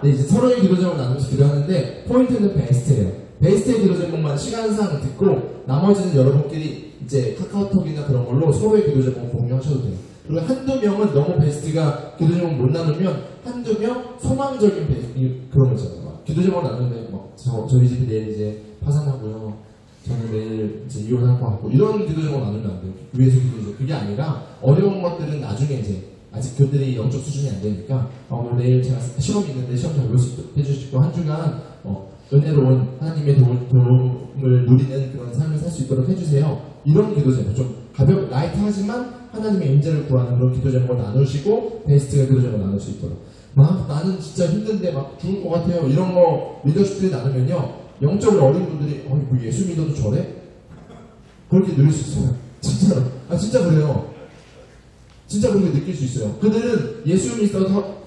Speaker 1: 네, 이제 서로의 기도 제목을 나누면서 기도하는데 포인트는 베스트예요. 베스트의 기도 제목만 시간상 듣고 나머지는 여러분끼리 이제 카카오톡이나 그런 걸로 서로의 기도 제목을 공유하셔도 돼요. 그리고 한두 명은 너무 베스트가 기도 제목 못 나누면 한두 명 소망적인 베스트 그런 거 있잖아요. 막 기도 제목 나누는데 막 저희 집이 내일 이제 파산하고요. 저는 내일 이제 이혼할 것 같고 이런 기도 제목 나누면 안 돼요. 위에서 기도해서 그게 아니라 어려운 것들은 나중에 이제 아직 그들이 영적 수준이 안 되니까 내일 제가 시험이 있는데 시험 잘 해주시고 한 주간 은혜로운 하나님의 도움을 누리는 그런 삶을 살 수 있도록 해주세요. 이런 기도 제목 좀 가볍고 라이트하지만 하나님의 임재를 구하는 그런 기도 제목을 나누시고 베스트가 기도 제목을 나눌 수 있도록 막 나는 진짜 힘든데 막 죽을 것 같아요. 이런 거 리더십들이 나누면요 영적으로 어린 분들이 뭐 예수 믿어도 저래? 그렇게 누릴 수 있어요. 진짜로. 진짜 그래요. 진짜 그렇게 느낄 수 있어요. 그들은 예수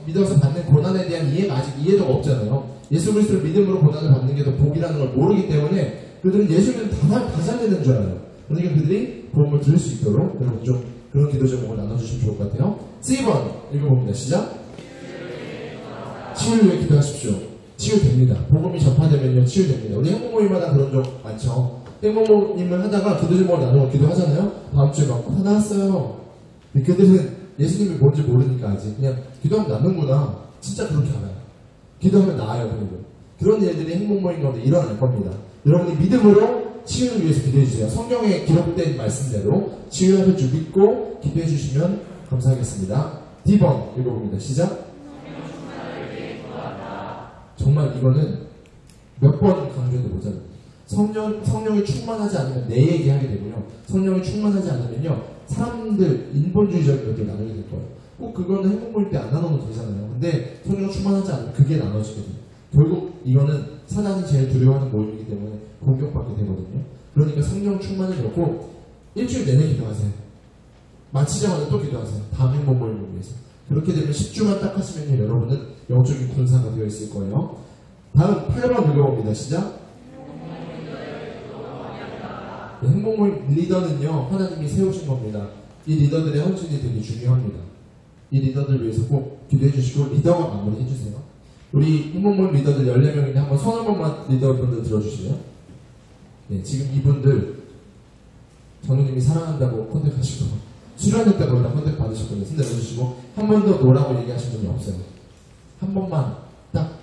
Speaker 1: 믿어서 받는 고난에 대한 이해가 아직 이해도가 없잖아요. 예수 그리스도를 믿음으로 고난을 받는 게 더 복이라는 걸 모르기 때문에 그들은 예수 믿으면 다 잘 되는 줄 알아요. 그러니까 그들이 복음을 들을 수 있도록 여러분 좀 그런 기도 제목을 나눠주시면 좋을 것 같아요. 3번 읽어봅니다. 시작. 치유를 위해 기도하십시오. 치유됩니다. 복음이 전파되면요 치유됩니다. 우리 행복모임마다 그런 적 많죠. 행복모임을 하다가 기도 제목을 나누고 기도하잖아요. 다음 주에 막 다 나왔어요. 그들은 예수님이 뭔지 모르니까 아직 그냥 기도하면 낫는구나. 진짜 그렇게 알아요. 기도하면 나아요. 그런 일들이 행복모임 가운데 일어날 겁니다. 여러분이 믿음으로 치유를 위해서 기도해주세요. 성경에 기록된 말씀대로 치유하실 줄 믿고 기도해주시면 감사하겠습니다. D번 읽어봅니다. 시작. 정말 이거는 몇 번 강조해도 모자라요. 성령이 충만하지 않으면 내 얘기하게 되고요. 성령이 충만하지 않으면요 사람들 인본주의적인 것들 나누게 될 거예요. 꼭 그거는 행복모임 때 안 나눠도 되잖아요. 근데 성령이 충만하지 않으면 그게 나눠지게 돼요. 결국 이거는 사단이 제일 두려워하는 모임이기 때문에 공격받게 되거든요. 그러니까 성령 충만을 놓고 일주일 내내 기도하세요. 마치자마자 또 기도하세요. 다음 행복 모임을 위해서. 그렇게 되면 10주만 딱 하시면 여러분은 영적인 군사가 되어 있을 거예요. 다음 8번 읽어봅니다. 시작. 행복 모임 리더는요 하나님이 세우신 겁니다. 이 리더들의 헌신이 되게 중요합니다. 이 리더들 위해서 꼭 기도해 주시고 리더가 마무리해 주세요. 우리 행복모임 리더들 14명인데 한번 손 한 번만 리더분들 들어주세요. 네, 지금 이분들 전우님이 사랑한다고 컨택하시고 수련했다고 일단 컨택 받으셨거든요. 손 내려주시고 한 번 더 노라고 얘기하신 분이 없어요. 한 번만 딱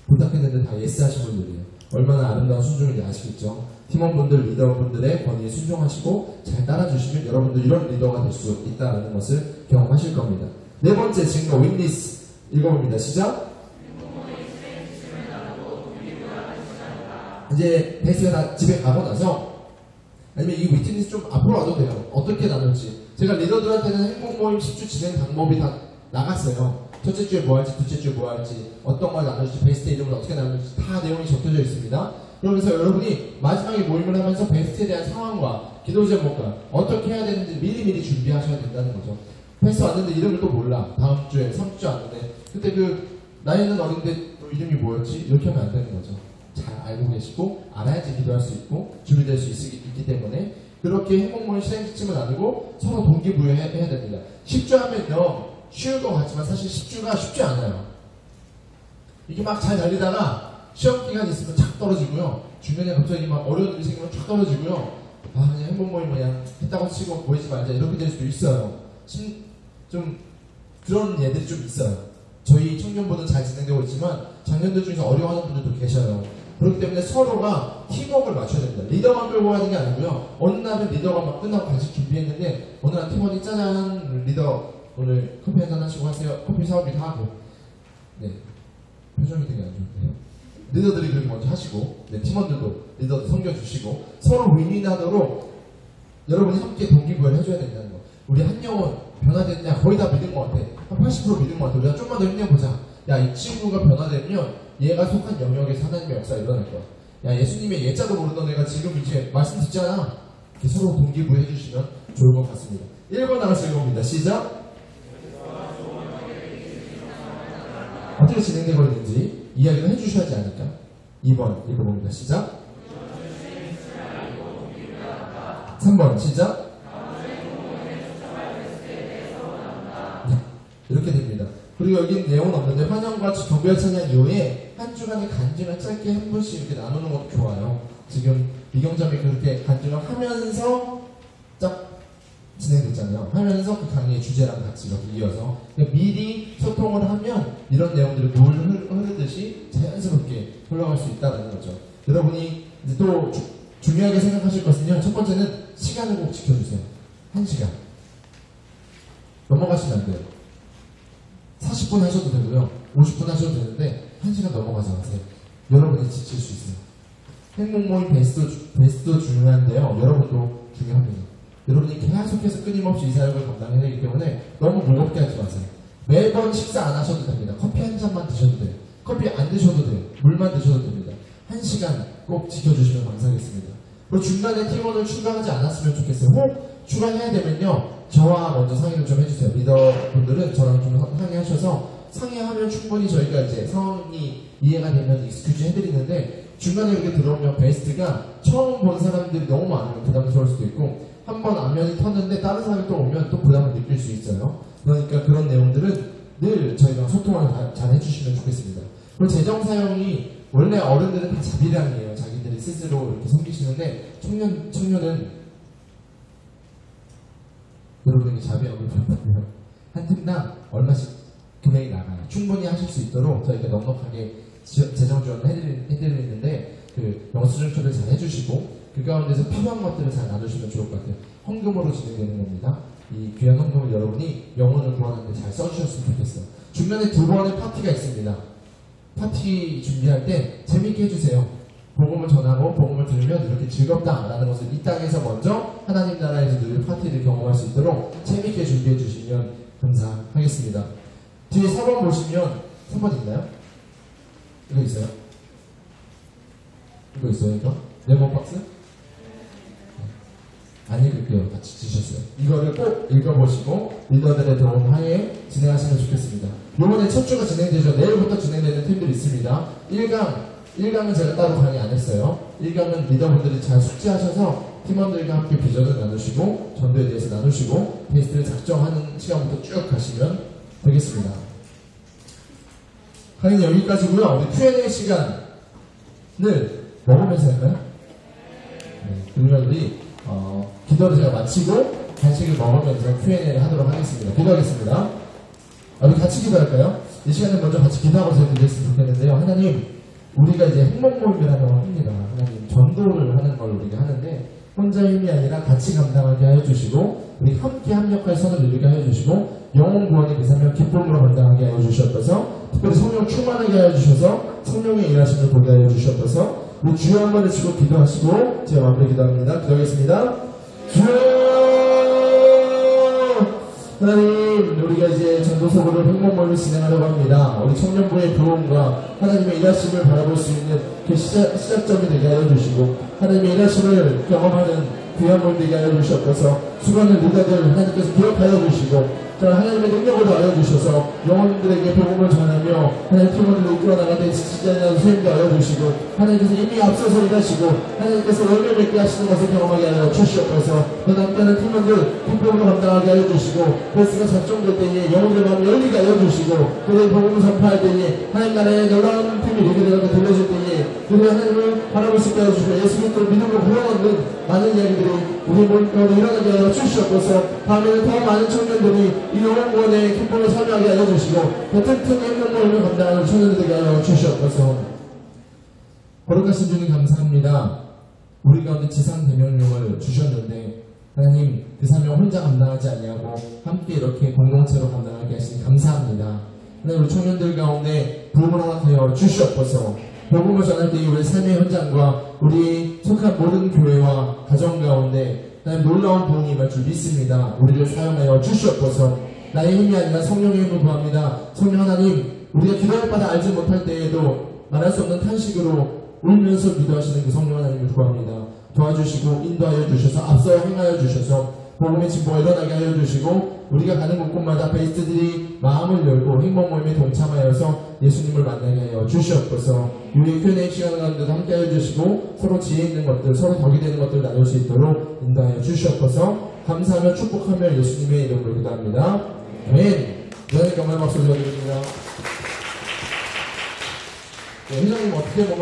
Speaker 1: 부탁했는데 다 예스 하신 분들이에요. 얼마나 아름다운 순종인지 아시겠죠? 팀원분들, 리더분들의 권위에 순종하시고 잘 따라주시면 여러분들 이런 리더가 될 수 있다는 것을 경험하실 겁니다. 네 번째 증거 윈리스 읽어봅니다. 시작. 이제 베이스가 다 집에 가고 나서 아니면 이 위트니스 좀 앞으로 와도 돼요. 어떻게 나눌지 제가 리더들한테는 행복모임 10주 진행 방법이 다 나갔어요. 첫째 주에 뭐 할지, 둘째 주에 뭐 할지, 어떤 걸 나눌지, 베스트 이름을 어떻게 나눌지 다 내용이 적혀져 있습니다. 그러면서 여러분이 마지막에 모임을 하면서 베스트에 대한 상황과 기도 제목과 어떻게 해야 되는지 미리미리 준비하셔야 된다는 거죠. 베스트 왔는데 이름을 또 몰라. 다음 주에 3주 왔는데 그때 그 나이는 어린데 또 이름이 뭐였지? 이렇게 하면 안 되는 거죠. 잘 알고 계시고 알아야지 기도할 수 있고 준비될 수 있기 때문에 그렇게 행복모임 실행시침을 나누고 서로 동기부여해야 됩니다. 10주 하면요 쉬울 것 같지만 사실 10주가 쉽지 않아요. 이게 막 잘 달리다가 시험 기간 있으면 착 떨어지고요. 주변에 갑자기 막 어려운 일이 생기면 착 떨어지고요. 아 그냥 행복모임 그냥 했다고 치고 보이지 말자 이렇게 될 수도 있어요. 좀 그런 예들이 좀 있어요. 저희 청년부는 잘 진행되고 있지만 장년들 중에서 어려워하는 분들도 계셔요. 그렇기 때문에 서로가 팀워크를 맞춰야 됩니다. 리더만 끌고 가는 게 아니고요. 어느 날은 리더가 막 끝나고 간식 준비했는데 어느 날 팀원이 짜잔 리더 오늘 커피 한잔 하시고 하세요. 커피 사오기도 하고 네 표정이 되게 안 좋은데요. 리더들이 그렇게 먼저 하시고 네, 팀원들도 리더들 섬겨주시고 서로 윈윈하도록 여러분이 함께 동기부여를 해줘야 된다는 거. 우리 한 영혼 변화됐냐 거의 다 믿은 것 같아. 한 80% 믿은 것 같아. 우리가 좀만 더 힘내보자. 야 이 친구가 변화되면 얘가 속한 영역에서 하나님의 역사가 일어날 거야. 야 예수님의 예자도 모르던 애가 지금 이제 말씀 듣잖아. 이렇게 서로 동기부여 해주시면 좋을 것 같습니다. 1번 나가서 읽어봅니다. 시작. 어떻게 진행되고 있는지 이야기를 해주셔야지 않을까. 2번 읽어봅니다. 시작. 3번 시작. 네, 이렇게 됩니다. 그리고 여기 내용은 없는데 환영과 경별 찬양 이후에 한 주간의 간증을 짧게 한 분씩 이렇게 나누는 것도 좋아요. 지금 이경점이 그렇게 간증을 하면서 딱 진행됐잖아요. 하면서 그 강의의 주제랑 같이 이렇게 이어서 그러니까 미리 소통을 하면 이런 내용들이 물 흐르듯이 자연스럽게 흘러갈 수 있다는 거죠. 여러분이 이제 또 중요하게 생각하실 것은요. 첫 번째는 시간을 꼭 지켜주세요. 1시간 넘어가시면 안 돼요. 40분 하셔도 되고요. 50분 하셔도 되는데 1시간 넘어가지 마세요. 여러분이 지칠 수 있어요. 행복모임 베스트도 중요한데요. 여러분도 중요합니다. 여러분이 계속해서 끊임없이 이 사역을 감당해야 되기 때문에 너무 무겁게 하지 마세요. 매번 식사 안 하셔도 됩니다. 커피 한 잔만 드셔도 돼요. 커피 안 드셔도 돼요. 물만 드셔도 됩니다. 1시간 꼭 지켜주시면 감사하겠습니다. 그리고 중간에 팀원을 추가하지 않았으면 좋겠어요. 혹 추가해야 되면요. 저와 먼저 상의를 좀 해주세요. 리더분들은 저랑 좀 상의하셔서 상의하면 충분히 저희가 이제 상황이 이해가 되면 익스큐즈 해드리는데 중간에 이렇게 들어오면 베스트가 처음 본 사람들이 너무 많으면 부담스러울 수도 있고 한번 안면이 텄는데 다른 사람이 또 오면 또 부담을 느낄 수 있어요. 그러니까 그런 내용들은 늘 저희가 소통을 잘 해주시면 좋겠습니다. 그리고 재정 사용이 원래 어른들은 다 자비량이에요. 자기들이 스스로 이렇게 섬기시는데 청년은 여러분에게 자비함을 부탁드려요. 한 팀당 얼마씩 금액이 나가요. 충분히 하실 수 있도록 저희가 넉넉하게 재정 지원을 해드리는데 그 영수증표를 잘 해주시고 그 가운데서 필요한 것들을 잘 나누시면 좋을 것 같아요. 헌금으로 진행되는 겁니다. 이 귀한 헌금을 여러분이 영혼을 구하는 데 잘 써주셨으면 좋겠어요. 중간에 2번의 파티가 있습니다. 파티 준비할 때 재밌게 해주세요. 복음을 전하고 복음을 들으면 이렇게 즐겁다라는 것을 이 땅에서 먼저 하나님 나라에서 늘 파티를 경험할 수 있도록 재밌게 준비해 주시면 감사하겠습니다. 뒤에 4번 보시면 3번 있나요? 이거 있어요? 이거 있어요 이거? 레몬 박스? 안 읽을게요. 같이 주셨어요. 이거를 꼭 읽어보시고 리더들의 도움 하에 진행하시면 좋겠습니다. 이번에 첫 주가 진행되죠. 내일부터 진행되는 팀들이 있습니다. 1강은 제가 따로 강의 안 했어요. 1강은 리더분들이 잘 숙지하셔서 팀원들과 함께 비전을 나누시고 전도에 대해서 나누시고 베이스를 작정하는 시간부터 쭉 가시면 되겠습니다. 강의는 여기까지고요. 우리 Q&A 시간을 먹으면서 할까요? 네, 그러면 우리 기도를 제가 마치고 간식을 먹으면서 Q&A를 하도록 하겠습니다. 기도하겠습니다. 우리 같이 기도할까요? 이 시간에 먼저 같이 기도하고 드렸으면 좋겠는데요. 하나님, 우리가 이제 행복모임이라는 걸 합니다. 하나님, 전도를 하는 걸 우리가 하는데 혼자의 힘이 아니라 같이 감당하게 하여 주시고 우리 함께 합력할 선을 이루게 하여 주시고 영혼 구원의 그 사명 기쁨으로 감당하게 하여 주시옵소서. 특별히 성령 충만하게 하여 주셔서 성령의 일하심을 보게 하여 주시옵소서. 우리 주여 한번 외치고 기도하시고 제가 마무리 기도합니다. 기도하겠습니다. 주여 하나님, 우리가 이제 전도서구를 행복모임을 진행하려고 합니다. 우리 청년부의 도움과 하나님의 일하심을 바라볼 수 있는 그 시작점이 되게 하여 주시고 하나님의 일하심을 경험하는 귀한 물 되게 하여 주시옵소서. 수많은 리더들 하나님께서 기억하여 주시고 하나님의 능력을 더하여 주셔서 영혼들에게 복음을 전하며 하나님 팀원들을 이끌어 나가는 지치지 않는 소임도 하여 주시고 하나님께서 이미 앞서서 일하시고 하나님께서 열매 맺게 하시는 것을 경험하게 하여 주시옵소서. 또 남다른 팀원들 기쁨으로 감당하게 하여 주시고 베스가 작정될 때에 영혼들의 마음을 열리게 하여 주시고 그들의 복음을 선포할 때에 하나님 나라의 놀라운 팀이 리더들에게 들려질 때에 그들의 하나님을 바라볼 수 있게 하여 주시고 예수 그리스도를 믿음으로 구원하는 많은 이야기들이 우리 모임 가운데 일어나게 하여 주시옵소서. 다음에는 더 많은 청년들이 이 영혼구원의 기쁨을 참여하게 하여 주시고 더 튼튼히 행동모임을 감당하는 청년들에게 하여 주시옵소서. 거룩하신 주님 감사합니다. 우리 가운데 지상 대명령을 주셨는데 하나님 그 사명 혼자 감당하지 않냐고 함께 이렇게 공동체로 감당하게 하시니 감사합니다. 하나님 우리 청년들 가운데 부흥을 허락하여 주시옵소서. 복음을 전할 때 우리 삶의 현장과 우리 속한 모든 교회와 가정 가운데 하나님 놀라운 부흥이 임할 줄 믿습니다. 우리를 사용하여 주시옵소서. 나의 힘이 아니라 성령의 힘을 구합니다. 성령 하나님 우리가 기도할 바를 알지 못할 때에도 말할 수 없는 탄식으로 울면서 기도하시는 그 성령 하나님을 구합니다. 도와주시고 인도하여 주셔서 앞서 행하여 주셔서 복음의 진보가 일어나게 하여 주시고 우리가 가는 곳곳마다 베이스들이 마음을 열고 행복 모임에 동참하여서 예수님을 만나게 하여 주시옵소서. 유의 Q&A 시간 가운데도 함께 하여 주시고 서로 지혜 있는 것들 서로 덕이 되는 것들을 나눌 수 있도록 인도하여 주시옵소서. 감사하며 축복하며 예수님의 이름으로 기도합니다. 아멘. 여러분 감사의 박수 드려드립니다. 회장님 어떻게 먹으면